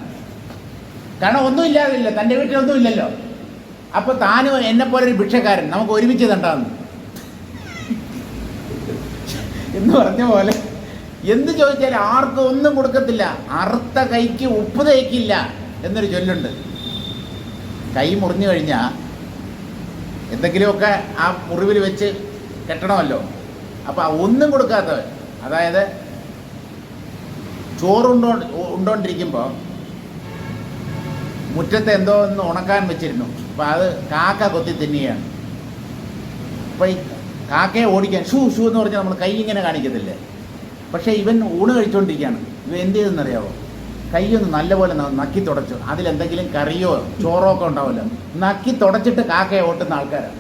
കാരണം ഒന്നുമില്ലാതില്ല, തൻ്റെ വീട്ടിലൊന്നുമില്ലല്ലോ. അപ്പോൾ താനും എന്നെപ്പോലൊരു ഭിക്ഷക്കാരൻ, നമുക്ക് ഒരുമിച്ച് തണ്ടാന്ന് എന്ന് പറഞ്ഞ പോലെ എന്ത് ചോദിച്ചാലും ആർക്കും ഒന്നും കൊടുക്കത്തില്ല. അറുത്ത കൈക്ക് ഉപ്പ് തേക്കില്ല എന്നൊരു ചൊല്ലുണ്ട്. കൈ മുറിഞ്ഞു കഴിഞ്ഞാൽ എന്തെങ്കിലുമൊക്കെ ആ മുറിവിൽ വെച്ച് കെട്ടണമല്ലോ. അപ്പോൾ ഒന്നും കൊടുക്കാത്തവൻ, അതായത് ചോറുണ്ടോണ്ടിരിക്കുമ്പോൾ മുറ്റത്ത് എന്തോ ഒന്ന് ഉണക്കാൻ വെച്ചിരുന്നു. അപ്പോൾ അത് കാക്ക കൊത്തി തിന്നുകയാണ്. അപ്പോൾ ഈ കാക്കയെ ഓടിക്കാൻ ഷൂ എന്ന് പറഞ്ഞാൽ നമ്മൾ കൈ ഇങ്ങനെ കാണിക്കത്തില്ലേ? പക്ഷേ ഇവൻ ഊണ് കഴിച്ചുകൊണ്ടിരിക്കുകയാണ്. ഇവൻ എന്ത് ചെയ്തെന്നറിയാവോ? കൈയൊന്ന് നല്ലപോലെ നക്കി തുടച്ചു. അതിലെന്തെങ്കിലും കറിയോ ചോറോ ഒക്കെ ഉണ്ടാവുമല്ലോ, നക്കി തുടച്ചിട്ട് കാക്കയെ ഓട്ടുന്ന ആൾക്കാരാണ്.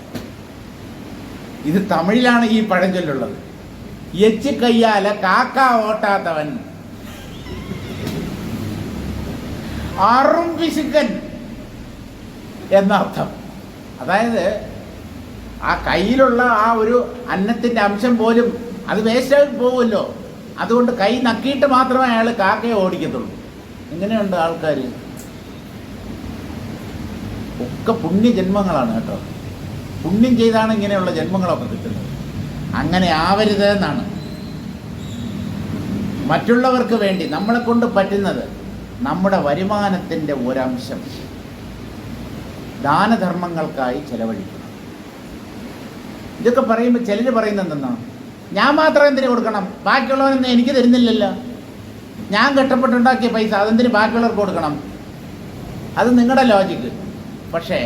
ഇത് തമിഴിലാണ് ഈ പഴഞ്ചൊല്ലുള്ളത്. എച്ച് കയ്യാല കാക്ക ഓട്ടാത്തവൻ ആറും പിശുക്കൻ എന്നർത്ഥം. അതായത് ആ കയ്യിലുള്ള ആ ഒരു അന്നത്തിൻ്റെ അംശം പോലും അത് വേസ്റ്റായി പോകുമല്ലോ. അതുകൊണ്ട് കൈ നക്കിയിട്ട് മാത്രമേ അയാൾ കാക്കയെ ഓടിക്കത്തുള്ളൂ. ഇങ്ങനെയുണ്ട് ആൾക്കാർ. ഒക്കെ പുണ്യജന്മങ്ങളാണ് കേട്ടോ. പുണ്യം ചെയ്താണ് ഇങ്ങനെയുള്ള ജന്മങ്ങളൊക്കെ കിട്ടുന്നത്. അങ്ങനെ ആവരുത് എന്നാണ്. മറ്റുള്ളവർക്ക് വേണ്ടി നമ്മളെ കൊണ്ട് പറ്റുന്നത് നമ്മുടെ വരുമാനത്തിൻ്റെ ഒരംശം ദാനധർമ്മങ്ങൾക്കായി ചെലവഴിക്കണം. ഇതൊക്കെ പറയുമ്പോൾ ചിലർ പറയുന്നത് എന്തെന്നാണ്, ഞാൻ മാത്രം എന്തിനു കൊടുക്കണം, ബാക്കിയുള്ളവരൊന്നും എനിക്ക് തരുന്നില്ലല്ലോ, ഞാൻ കഷ്ടപ്പെട്ടുണ്ടാക്കിയ പൈസ അതെന്തിന് ബാക്കിയുള്ളവർക്ക് കൊടുക്കണം. അത് നിങ്ങളുടെ ലോജിക്ക്. പക്ഷേ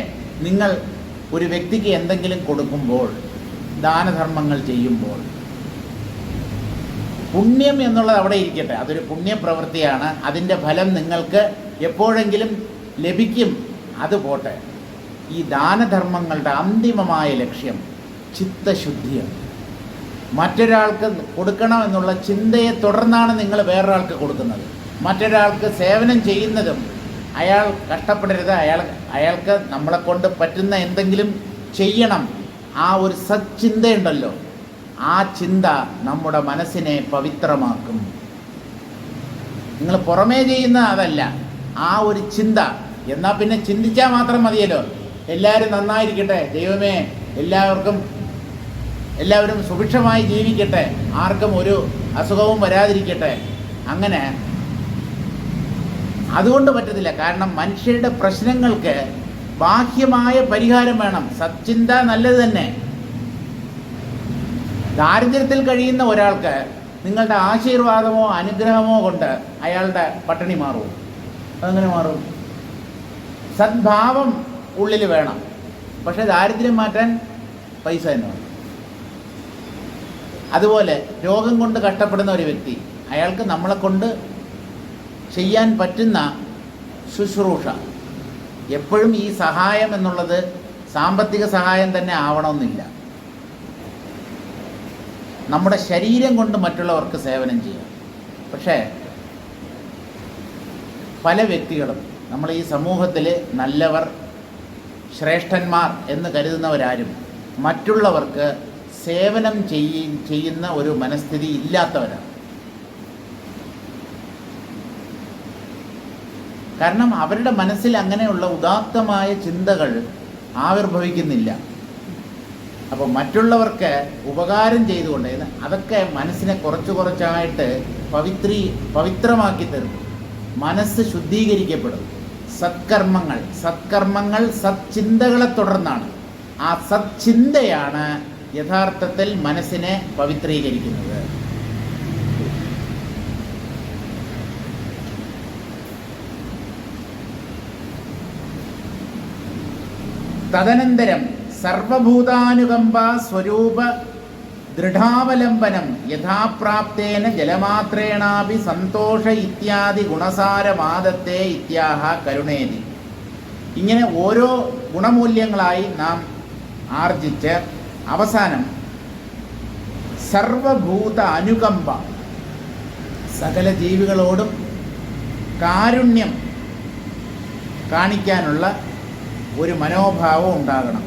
നിങ്ങൾ ഒരു വ്യക്തിക്ക് എന്തെങ്കിലും കൊടുക്കുമ്പോൾ, ദാനധർമ്മങ്ങൾ ചെയ്യുമ്പോൾ, പുണ്യം എന്നുള്ളത് അവിടെ ഇരിക്കട്ടെ, അതൊരു പുണ്യപ്രവൃത്തിയാണ്, അതിൻ്റെ ഫലം നിങ്ങൾക്ക് എപ്പോഴെങ്കിലും ലഭിക്കും, അത് പോട്ടെ. ഈ ദാനധർമ്മങ്ങളുടെ അന്തിമമായ ലക്ഷ്യം ചിത്തശുദ്ധിയാണ്. മറ്റൊരാൾക്ക് കൊടുക്കണം എന്നുള്ള ചിന്തയെ തുടർന്നാണ് നിങ്ങൾ വേറൊരാൾക്ക് കൊടുക്കുന്നത്. മറ്റൊരാൾക്ക് സേവനം ചെയ്യുന്നതും അയാൾ കഷ്ടപ്പെടരുത്, അയാൾക്ക് നമ്മളെ കൊണ്ട് പറ്റുന്ന എന്തെങ്കിലും ചെയ്യണം, ആ ഒരു സച്ചിന്തയുണ്ടല്ലോ, ആ ചിന്ത നമ്മുടെ മനസ്സിനെ പവിത്രമാക്കും. നിങ്ങൾ പുറമേ ചെയ്യുന്ന അതല്ല, ആ ഒരു ചിന്ത. എന്നാൽ പിന്നെ ചിന്തിച്ചാൽ മാത്രം മതിയല്ലോ, എല്ലാവരും നന്നായിരിക്കട്ടെ, ദൈവമേ എല്ലാവരും സുഭിക്ഷമായി ജീവിക്കട്ടെ, ആർക്കും ഒരു അസുഖവും വരാതിരിക്കട്ടെ, അങ്ങനെ അതുകൊണ്ട് പറ്റത്തില്ല. കാരണം മനുഷ്യരുടെ പ്രശ്നങ്ങൾക്ക് ബാഹ്യമായ പരിഹാരം വേണം. സച്ചിന്ത നല്ലത് തന്നെ. ദാരിദ്ര്യത്തിൽ കഴിയുന്ന ഒരാൾക്ക് നിങ്ങളുടെ ആശീർവാദമോ അനുഗ്രഹമോ കൊണ്ട് അയാളുടെ പട്ടിണി മാറുമോ? അതെങ്ങനെ മാറും? സദ്ഭാവം ഉള്ളിൽ വേണം. പക്ഷെ ദാരിദ്ര്യം മാറ്റാൻ പൈസ തന്നെ വേണം. അതുപോലെ രോഗം കൊണ്ട് കഷ്ടപ്പെടുന്ന ഒരു വ്യക്തി, അയാൾക്ക് നമ്മളെ കൊണ്ട് ചെയ്യാൻ പറ്റുന്ന ശുശ്രൂഷ, എപ്പോഴും ഈ സഹായം എന്നുള്ളത് സാമ്പത്തിക സഹായം തന്നെ ആവണമെന്നില്ല. നമ്മുടെ ശരീരം കൊണ്ട് മറ്റുള്ളവർക്ക് സേവനം ചെയ്യാം. പക്ഷേ പല വ്യക്തികളും, നമ്മൾ ഈ സമൂഹത്തിൽ നല്ലവർ, ശ്രേഷ്ഠന്മാർ എന്ന് കരുതുന്നവരാരും മറ്റുള്ളവർക്ക് സേവനം ചെയ്യുന്ന ഒരു മനസ്ഥിതി ഇല്ലാത്തവരാണ്. കാരണം അവരുടെ മനസ്സിൽ അങ്ങനെയുള്ള ഉദാത്തമായ ചിന്തകൾ ആവിർഭവിക്കുന്നില്ല. അപ്പോൾ മറ്റുള്ളവർക്ക് ഉപകാരം ചെയ്തുകൊണ്ട് അതൊക്കെ മനസ്സിനെ കുറച്ചായിട്ട് പവിത്രമാക്കി തീർക്കും. മനസ്സ് ശുദ്ധീകരിക്കപ്പെടും. സത്കർമ്മങ്ങൾ സത്ചിന്തകളെ തുടർന്നാണ്. ആ സത്ചിന്തയാണ് യഥാർത്ഥത്തിൽ മനസ്സിനെ പവിത്രീകരിക്കുന്നത്. തദനന്തരം സർവഭൂതാനുകമ്പ സ്വരൂപ ദൃഢാവലംബനം യഥാപ്രാപ്തേന ജലമാത്രേണാപി സന്തോഷ ഇത്യാദി ഗുണസാരമാദത്തെ ഇത്യാഹ കരുണേതി. ഇങ്ങനെ ഓരോ ഗുണമൂല്യങ്ങളായി നാം ആർജിച്ച് അവസാനം സർവഭൂത അനുകമ്പ, സകല ജീവികളോടും കാരുണ്യം കാണിക്കാനുള്ള ഒരു മനോഭാവം ഉണ്ടാകണം.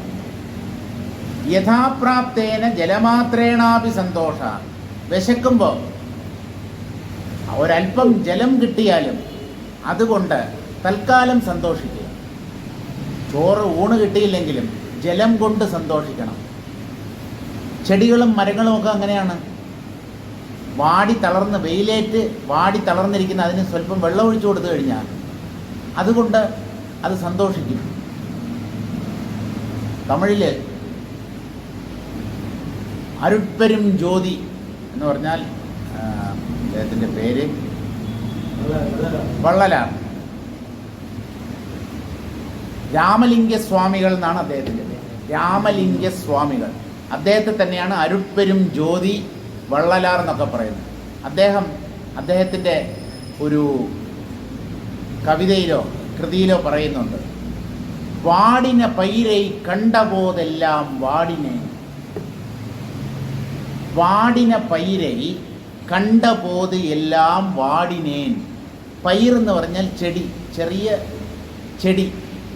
യഥാപ്രാപ്തേന ജലമാത്രേണാപി സന്തോഷ. വിശക്കുമ്പോൾ ഒരല്പം ജലം കിട്ടിയാലും അതുകൊണ്ട് തൽക്കാലം സന്തോഷിക്കുക. ചോറ് ഊണ് കിട്ടിയില്ലെങ്കിലും ജലം കൊണ്ട് സന്തോഷിക്കണം. ചെടികളും മരങ്ങളും ഒക്കെ അങ്ങനെയാണ്. വെയിലേറ്റ് വാടി തളർന്നിരിക്കുന്ന അതിന് സ്വല്പം വെള്ളം ഒഴിച്ചു കൊടുത്തു കഴിഞ്ഞാൽ അതുകൊണ്ട് അത് സന്തോഷിക്കും. തമിഴിൽ അരുട്പെരും ജ്യോതി എന്ന് പറഞ്ഞാൽ അദ്ദേഹത്തിൻ്റെ പേര് വള്ളലാർ രാമലിംഗസ്വാമികൾ എന്നാണ് അദ്ദേഹത്തിൻ്റെ പേര്. രാമലിംഗസ്വാമികൾ. അദ്ദേഹത്തെ തന്നെയാണ് അരുട്പെരും ജ്യോതി വള്ളലാർ എന്നൊക്കെ പറയുന്നത്. അദ്ദേഹത്തിൻ്റെ ഒരു കവിതയിലോ കൃതിയിലോ പറയുന്നുണ്ട്, വാടിന പൈരൈ കണ്ട പോതെല്ലാം വാടിനേൻ. വാടിന പൈരൈ കണ്ട പോത് എല്ലാം വാടിനേൻ. പൈർ എന്ന് പറഞ്ഞാൽ ചെടി, ചെറിയ ചെടി,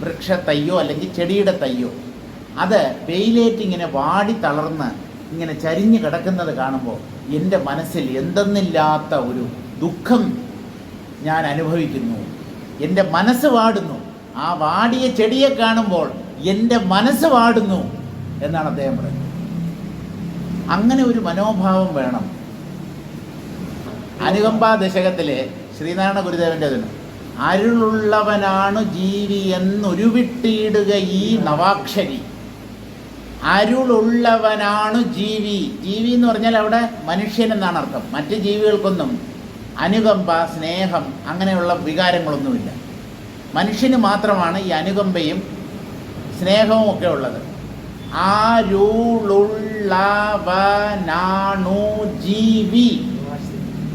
വൃക്ഷത്തയ്യോ അല്ലെങ്കിൽ ചെടിയുടെ തയ്യോ, അത് വെയിലേറ്റിങ്ങനെ വാടി തളർന്ന് ഇങ്ങനെ ചരിഞ്ഞ് കിടക്കുന്നത് കാണുമ്പോൾ എൻ്റെ മനസ്സിൽ എന്തെന്നില്ലാത്ത ഒരു ദുഃഖം ഞാൻ അനുഭവിക്കുന്നു. എൻ്റെ മനസ്സ് വാടുന്നു. ആ വാടിയ ചെടിയെ കാണുമ്പോൾ എൻ്റെ മനസ്സ് വാടുന്നു എന്നാണ് അദ്ദേഹം പറയുന്നത്. അങ്ങനെ ഒരു മനോഭാവം വേണം. അനുകമ്പാ ദശകത്തിലെ ശ്രീനാരായണ ഗുരുദേവൻ്റെ അതിന് അരുളുള്ളവനാണ് ജീവി എന്നൊരുവിട്ടിടുക ഈ നവാക്ഷരി. അരുളുള്ളവനാണ് ജീവി. ജീവി എന്ന് പറഞ്ഞാൽ അവിടെ മനുഷ്യൻ എന്നാണ് അർത്ഥം. മറ്റ് ജീവികൾക്കൊന്നും അനുകമ്പ, സ്നേഹം അങ്ങനെയുള്ള വികാരങ്ങളൊന്നുമില്ല. മനുഷ്യന് മാത്രമാണ് ഈ അനുകമ്പയും സ്നേഹവും ഒക്കെ ഉള്ളത്. അരുളുള്ളവനാണു ജീവി.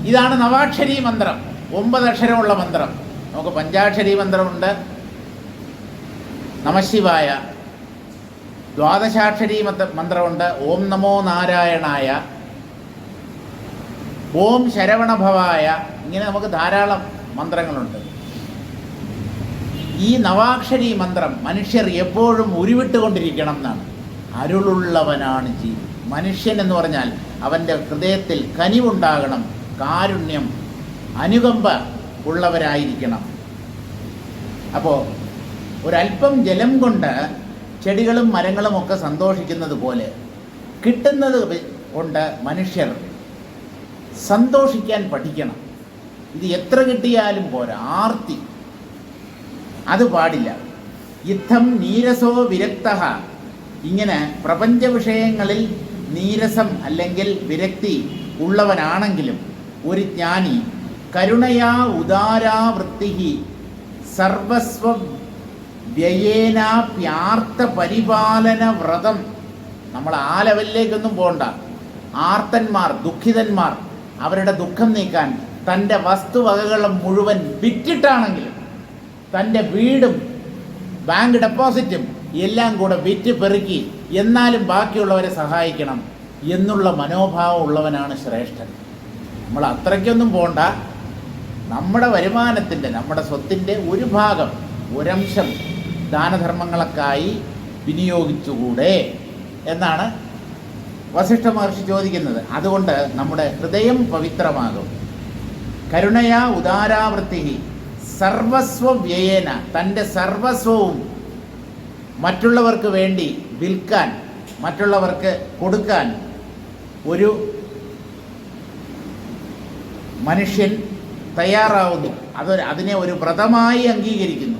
ഇതാണ് നവാക്ഷരി മന്ത്രം, 9 അക്ഷരമുള്ള മന്ത്രം. നമുക്ക് പഞ്ചാക്ഷരി മന്ത്രമുണ്ട്, നമഃശിവായ. ദ്വാദശാക്ഷരി മന്ത്രമുണ്ട്, ഓം നമോ നാരായണായ, ഓം ശരവണഭവായ. ഇങ്ങനെ നമുക്ക് ധാരാളം മന്ത്രങ്ങളുണ്ട്. ഈ നവാക്ഷരി മന്ത്രം മനുഷ്യർ എപ്പോഴും ഉരുവിട്ടുകൊണ്ടിരിക്കണം എന്നാണ്. അരുളുള്ളവനാണ് ജീവി. മനുഷ്യൻ എന്ന് പറഞ്ഞാൽ അവൻ്റെ ഹൃദയത്തിൽ കനിവുണ്ടാകണം, കാരുണ്യം, അനുകമ്പ ഉള്ളവരായിരിക്കണം. അപ്പോൾ ഒരല്പം ജലം കൊണ്ട് ചെടികളും മരങ്ങളും ഒക്കെ സന്തോഷിക്കുന്നത് പോലെ കിട്ടുന്നത് കൊണ്ട് മനുഷ്യർ സന്തോഷിക്കാൻ പഠിക്കണം. ഇത് എത്ര കിട്ടിയാലും പോരാ, ആർത്തി അത് പാടില്ല. യുദ്ധം നീരസോ വിരക്തഃ. ഇങ്ങനെ പ്രപഞ്ച വിഷയങ്ങളിൽ നീരസം അല്ലെങ്കിൽ വിരക്തി ഉള്ളവനാണെങ്കിലും ഒരു ജ്ഞാനി കരുണയാ ഉദാരാവൃത്തി സർവസ്വ വ്യയേനാപ്യാർത്ത പരിപാലന വ്രതം. നമ്മൾ ആ ലെവലിലേക്കൊന്നും പോകണ്ട. ആർത്തന്മാർ, ദുഃഖിതന്മാർ അവരുടെ ദുഃഖം നീക്കാൻ തൻ്റെ വസ്തുവകകളും മുഴുവൻ വിറ്റിട്ടാണെങ്കിലും തൻ്റെ വീടും ബാങ്ക് ഡെപ്പോസിറ്റും എല്ലാം കൂടെ വിറ്റ് പെറുക്കി എന്നാലും ബാക്കിയുള്ളവരെ സഹായിക്കണം എന്നുള്ള മനോഭാവം ഉള്ളവനാണ് ശ്രേഷ്ഠൻ. നമ്മൾ അത്രയ്ക്കൊന്നും പോണ്ട. നമ്മുടെ വരുമാനത്തിൻ്റെ, നമ്മുടെ സ്വത്തിൻ്റെ ഒരു ഭാഗം, ഒരംശം ദാനധർമ്മങ്ങൾക്കായി വിനിയോഗിച്ചുകൂടെ എന്നാണ് വസിഷ്ഠ മഹർഷി ചോദിക്കുന്നത്. അതുകൊണ്ട് നമ്മുടെ ഹൃദയം പവിത്രമാകും. കരുണയാ ഉദാരാവൃത്തി സർവസ്വ വ്യയേന. തൻ്റെ സർവസ്വവും മറ്റുള്ളവർക്ക് വേണ്ടി വിൽക്കാൻ, മറ്റുള്ളവർക്ക് കൊടുക്കാൻ ഒരു മനുഷ്യൻ തയ്യാറാവുന്നു. അതിനെ ഒരു വ്രതമായി അംഗീകരിക്കുന്നു.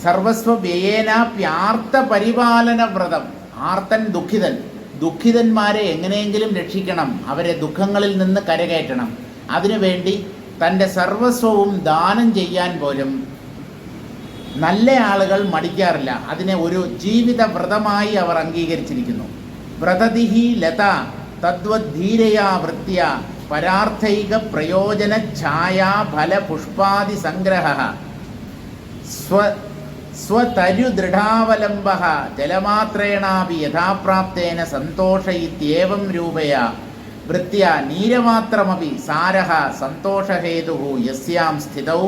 സർവസ്വ വ്യയേനാപ്യാർത്ത പരിപാലന വ്രതം. ആർത്തൻ, ദുഃഖിതൻ. ദുഃഖിതന്മാരെ എങ്ങനെയെങ്കിലും രക്ഷിക്കണം, അവരെ ദുഃഖങ്ങളിൽ നിന്ന് കരകയറ്റണം. അതിനുവേണ്ടി തൻ്റെ സർവസ്വവും ദാനം ചെയ്യാൻ പോലും നല്ല ആളുകൾ മടിക്കാറില്ല. അതിനെ ഒരു ജീവിത വ്രതമായി അവർ അംഗീകരിച്ചിരിക്കുന്നു. വ്രതതിഹി ലത തദ്വദ്ധീരയാ വൃത്യ പരാർത്ഥൈക പ്രയോജന ഛായാ ഫല പുഷ്പാദി സംഗ്രഹ സ്വതരുദൃഢാവലംബ ജലമാത്രേണാപി യഥാപ്രാപ്തേന സന്തോഷ ഇത്യേവം രൂപയാ വൃത്യ നീരമാത്രമപി സാരഃ സന്തോഷഹേതുഃ യസ്യാം സ്ഥിതൗ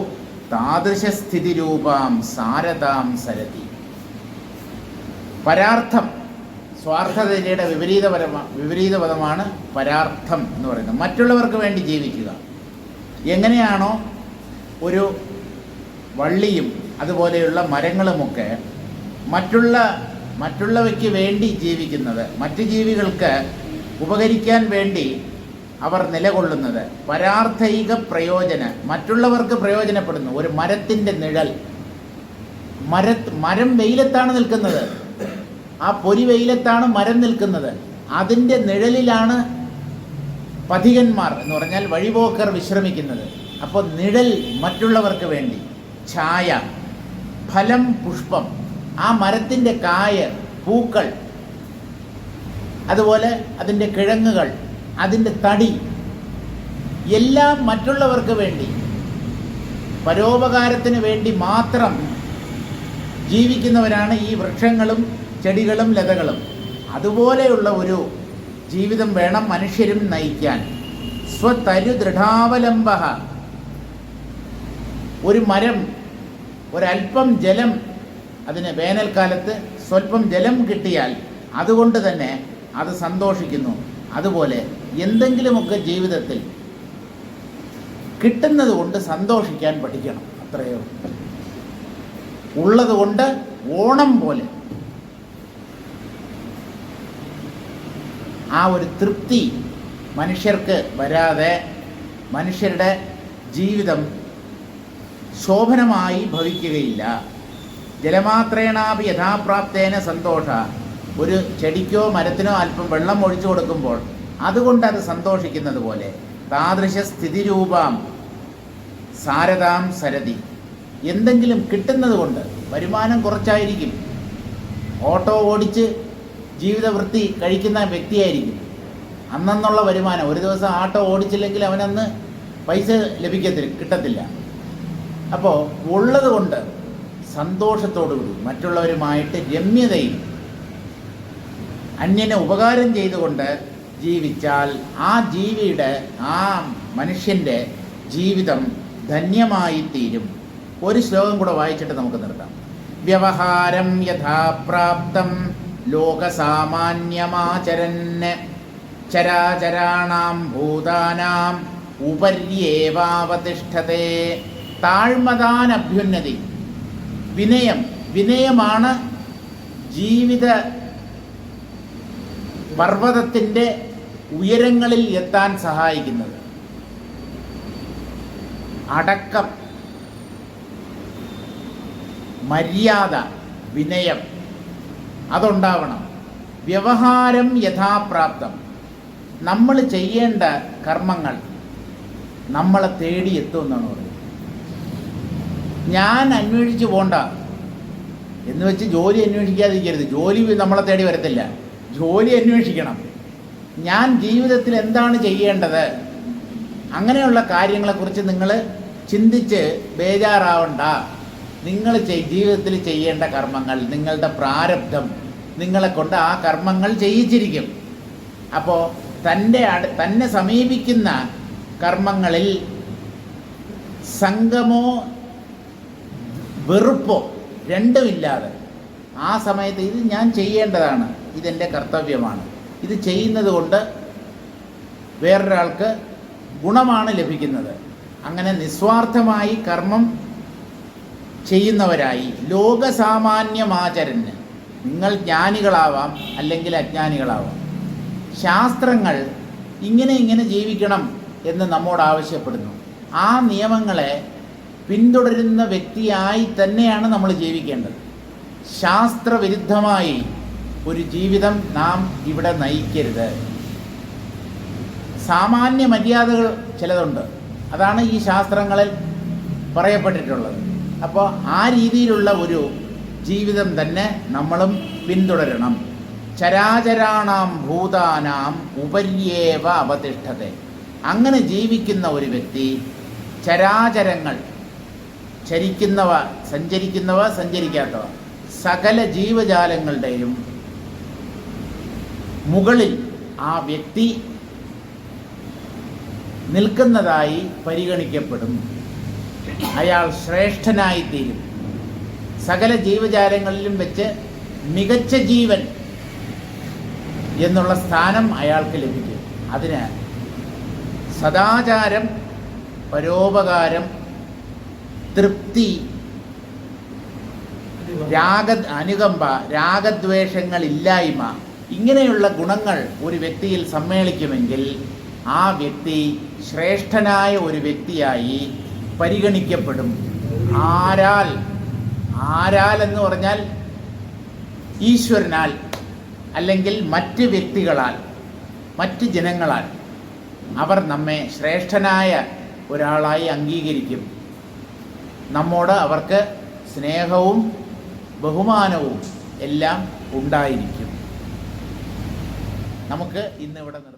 താദൃശസ്ഥിതിരൂപാം സാരതാം സരതി. പരാർത്ഥം, സ്വാർത്ഥതയുടെ വിപരീത പദമാണ് പരാർത്ഥം എന്ന് പറയുന്നത്. മറ്റുള്ളവർക്ക് വേണ്ടി ജീവിക്കുക. എങ്ങനെയാണോ ഒരു വള്ളിയും അതുപോലെയുള്ള മരങ്ങളുമൊക്കെ മറ്റുള്ളവയ്ക്ക് വേണ്ടി ജീവിക്കുന്നത്, മറ്റ് ജീവികൾക്ക് ഉപകരിക്കാൻ വേണ്ടി അവർ നിലകൊള്ളുന്നത്, പരാർത്ഥൈക പ്രയോജന, മറ്റുള്ളവർക്ക് പ്രയോജനപ്പെടുന്നു. ഒരു മരത്തിൻ്റെ നിഴൽ, മരം വെയിലത്താണ് നിൽക്കുന്നത്, ആ പൊരി വെയിലത്താണ് മരം നിൽക്കുന്നത്. അതിൻ്റെ നിഴലിലാണ് പഥികന്മാർ എന്ന് പറഞ്ഞാൽ വഴിപോക്കർ വിശ്രമിക്കുന്നത്. അപ്പോൾ നിഴൽ മറ്റുള്ളവർക്ക് വേണ്ടി, ഛായ, ഫലം, പുഷ്പം, ആ മരത്തിൻ്റെ കായ, പൂക്കൾ, അതുപോലെ അതിൻ്റെ കിഴങ്ങുകൾ, അതിൻ്റെ തടി, എല്ലാം മറ്റുള്ളവർക്ക് വേണ്ടി, പരോപകാരത്തിന് വേണ്ടി മാത്രം ജീവിക്കുന്നവരാണ് ഈ വൃക്ഷങ്ങളും ചെടികളും ലതകളും. അതുപോലെയുള്ള ഒരു ജീവിതം വേണം മനുഷ്യരും നയിക്കാൻ. സ്വതരുദൃഢാവലംബ. ഒരു മരം ഒരല്പം ജലം, അതിന് വേനൽക്കാലത്ത് സ്വല്പം ജലം കിട്ടിയാൽ അതുകൊണ്ട് തന്നെ അത് സന്തോഷിക്കുന്നു. അതുപോലെ എന്തെങ്കിലുമൊക്കെ ജീവിതത്തിൽ കിട്ടുന്നത് കൊണ്ട് സന്തോഷിക്കാൻ പഠിക്കണം. അത്രയോ ഉള്ളത് കൊണ്ട് ഓണം പോലെ ആ ഒരു തൃപ്തി മനുഷ്യർക്ക് വരാതെ മനുഷ്യരുടെ ജീവിതം ശോഭനമായി ഭവിക്കുകയില്ല. ജലമാത്രേണാപി യഥാപ്രാപ്തേന സന്തോഷ. ഒരു ചെടിക്കോ മരത്തിനോ അല്പം വെള്ളം ഒഴിച്ചു കൊടുക്കുമ്പോൾ അതുകൊണ്ട് അത് സന്തോഷിക്കുന്നത് പോലെ താദൃശ സ്ഥിതിരൂപാം സാരതാം സരതി. എന്തെങ്കിലും കിട്ടുന്നത് കൊണ്ട്, വരുമാനം കുറച്ചായിരിക്കും, ഓട്ടോ ഓടിച്ച് ജീവിതവൃത്തി കഴിക്കുന്ന വ്യക്തിയായിരിക്കും, അന്നുള്ള വരുമാനം, ഒരു ദിവസം ആട്ടോ ഓടിച്ചില്ലെങ്കിൽ അവനന്ന് പൈസ കിട്ടത്തില്ല. അപ്പോൾ ഉള്ളത് കൊണ്ട് സന്തോഷത്തോടുകൂടി മറ്റുള്ളവരുമായിട്ട് രമ്യതയിൽ അന്യന് ഉപകാരം ചെയ്തുകൊണ്ട് ജീവിച്ചാൽ ആ ജീവിയുടെ, ആ മനുഷ്യൻ്റെ ജീവിതം ധന്യമായി തീരും. ഒരു ശ്ലോകം കൂടെ വായിച്ചിട്ട് നമുക്ക് നിർത്താം. വ്യവഹാരം യഥാപ്രാപ്തം ലോകസാമാന്യമാചരന് ചരാചരാണാം ഭൂതാനാം ഉപര്യേവാവതിഷ്ഠതേ. താഴ്മതാൻ അഭ്യുന്നതി. വിനയമാണ് ജീവിത പർവ്വതത്തിൻ്റെ ഉയരങ്ങളിൽ എത്താൻ സഹായിക്കുന്നത്. അടക്കം, മര്യാദ, വിനയം അതുണ്ടാവണം. വ്യവഹാരം യഥാപ്രാപ്തം. നമ്മൾ ചെയ്യേണ്ട കർമ്മങ്ങൾ നമ്മളെ തേടിയെത്തുമെന്നാണ് പറയുന്നത്. ഞാൻ അന്വേഷിച്ച് പോണ്ട എന്ന് വെച്ച് ജോലി അന്വേഷിക്കാതിരിക്കരുത്. ജോലി നമ്മളെ തേടി വരത്തില്ല. ജോലി അന്വേഷിക്കണം. ഞാൻ ജീവിതത്തിൽ എന്താണ് ചെയ്യേണ്ടത്, അങ്ങനെയുള്ള കാര്യങ്ങളെക്കുറിച്ച് നിങ്ങൾ ചിന്തിച്ച് ബേജാറാവണ്ട. നിങ്ങൾ ജീവിതത്തിൽ ചെയ്യേണ്ട കർമ്മങ്ങൾ, നിങ്ങളുടെ പ്രാരബ്ധം നിങ്ങളെ കൊണ്ട് ആ കർമ്മങ്ങൾ ചെയ്യിച്ചിരിക്കും. അപ്പോൾ തന്നെ സമീപിക്കുന്ന കർമ്മങ്ങളിൽ സംഗമോ വെറുപ്പോ രണ്ടുമില്ലാതെ ആ സമയത്ത് ഇത് ഞാൻ ചെയ്യേണ്ടതാണ്, ഇതെൻ്റെ കർത്തവ്യമാണ്, ഇത് ചെയ്യുന്നത് കൊണ്ട് വേറൊരാൾക്ക് ഗുണമാണ് ലഭിക്കുന്നത്, അങ്ങനെ നിസ്വാർത്ഥമായി കർമ്മം ചെയ്യുന്നവരായി ലോകസാമാന്യമാചരന്. നിങ്ങൾ ജ്ഞാനികളാവാം അല്ലെങ്കിൽ അജ്ഞാനികളാവാം. ശാസ്ത്രങ്ങൾ ഇങ്ങനെ ജീവിക്കണം എന്ന് നമ്മോട് ആവശ്യപ്പെടുന്നു. ആ നിയമങ്ങളെ പിന്തുടരുന്ന വ്യക്തിയായി തന്നെയാണ് നമ്മൾ ജീവിക്കേണ്ടത്. ശാസ്ത്രവിരുദ്ധമായി ഒരു ജീവിതം നാം ഇവിടെ നയിക്കരുത്. സാമാന്യ മര്യാദകൾ ചിലതുണ്ട്, അതാണ് ഈ ശാസ്ത്രങ്ങളിൽ പറയപ്പെട്ടിട്ടുള്ളത്. അപ്പോൾ ആ രീതിയിലുള്ള ഒരു ജീവിതം തന്നെ നമ്മളും പിന്തുടരണം. ചരാചരാണാം ഭൂതാനാം ഉപര്യേവ അവതിഷ്ഠതേ. അങ്ങനെ ജീവിക്കുന്ന ഒരു വ്യക്തി ചരാചരങ്ങൾ, ചരിക്കുന്നവ, സഞ്ചരിക്കുന്നവ, സഞ്ചരിക്കാത്തവ, സകല ജീവജാലങ്ങളുടെയും മുകളിൽ ആ വ്യക്തി നിൽക്കുന്നതായി പരിഗണിക്കപ്പെടും. അയാൾ ശ്രേഷ്ഠനായിത്തീരും. സകല ജീവജാലങ്ങളിലും വെച്ച് മികച്ച ജീവൻ എന്നുള്ള സ്ഥാനം അയാൾക്ക് ലഭിക്കും. അതിന് സദാചാരം, പരോപകാരം, തൃപ്തി, അനുകമ്പ, രാഗദ്വേഷങ്ങളില്ലായ്മ, ഇങ്ങനെയുള്ള ഗുണങ്ങൾ ഒരു വ്യക്തിയിൽ സമ്മേളിക്കുമെങ്കിൽ ആ വ്യക്തി ശ്രേഷ്ഠനായ ഒരു വ്യക്തിയായി പരിഗണിക്കപ്പെടും. ആരാൽ എന്ന് പറഞ്ഞാൽ ഈശ്വരനാൽ, അല്ലെങ്കിൽ മറ്റ് വ്യക്തികളാൽ, മറ്റ് ജനങ്ങളാൽ. അവർ നമ്മെ ശ്രേഷ്ഠനായ ഒരാളായി അംഗീകരിക്കും. നമ്മോട് അവർക്ക് സ്നേഹവും ബഹുമാനവും എല്ലാം ഉണ്ടായിരിക്കും. നമുക്ക് ഇന്നിവിടെ നിർത്താം.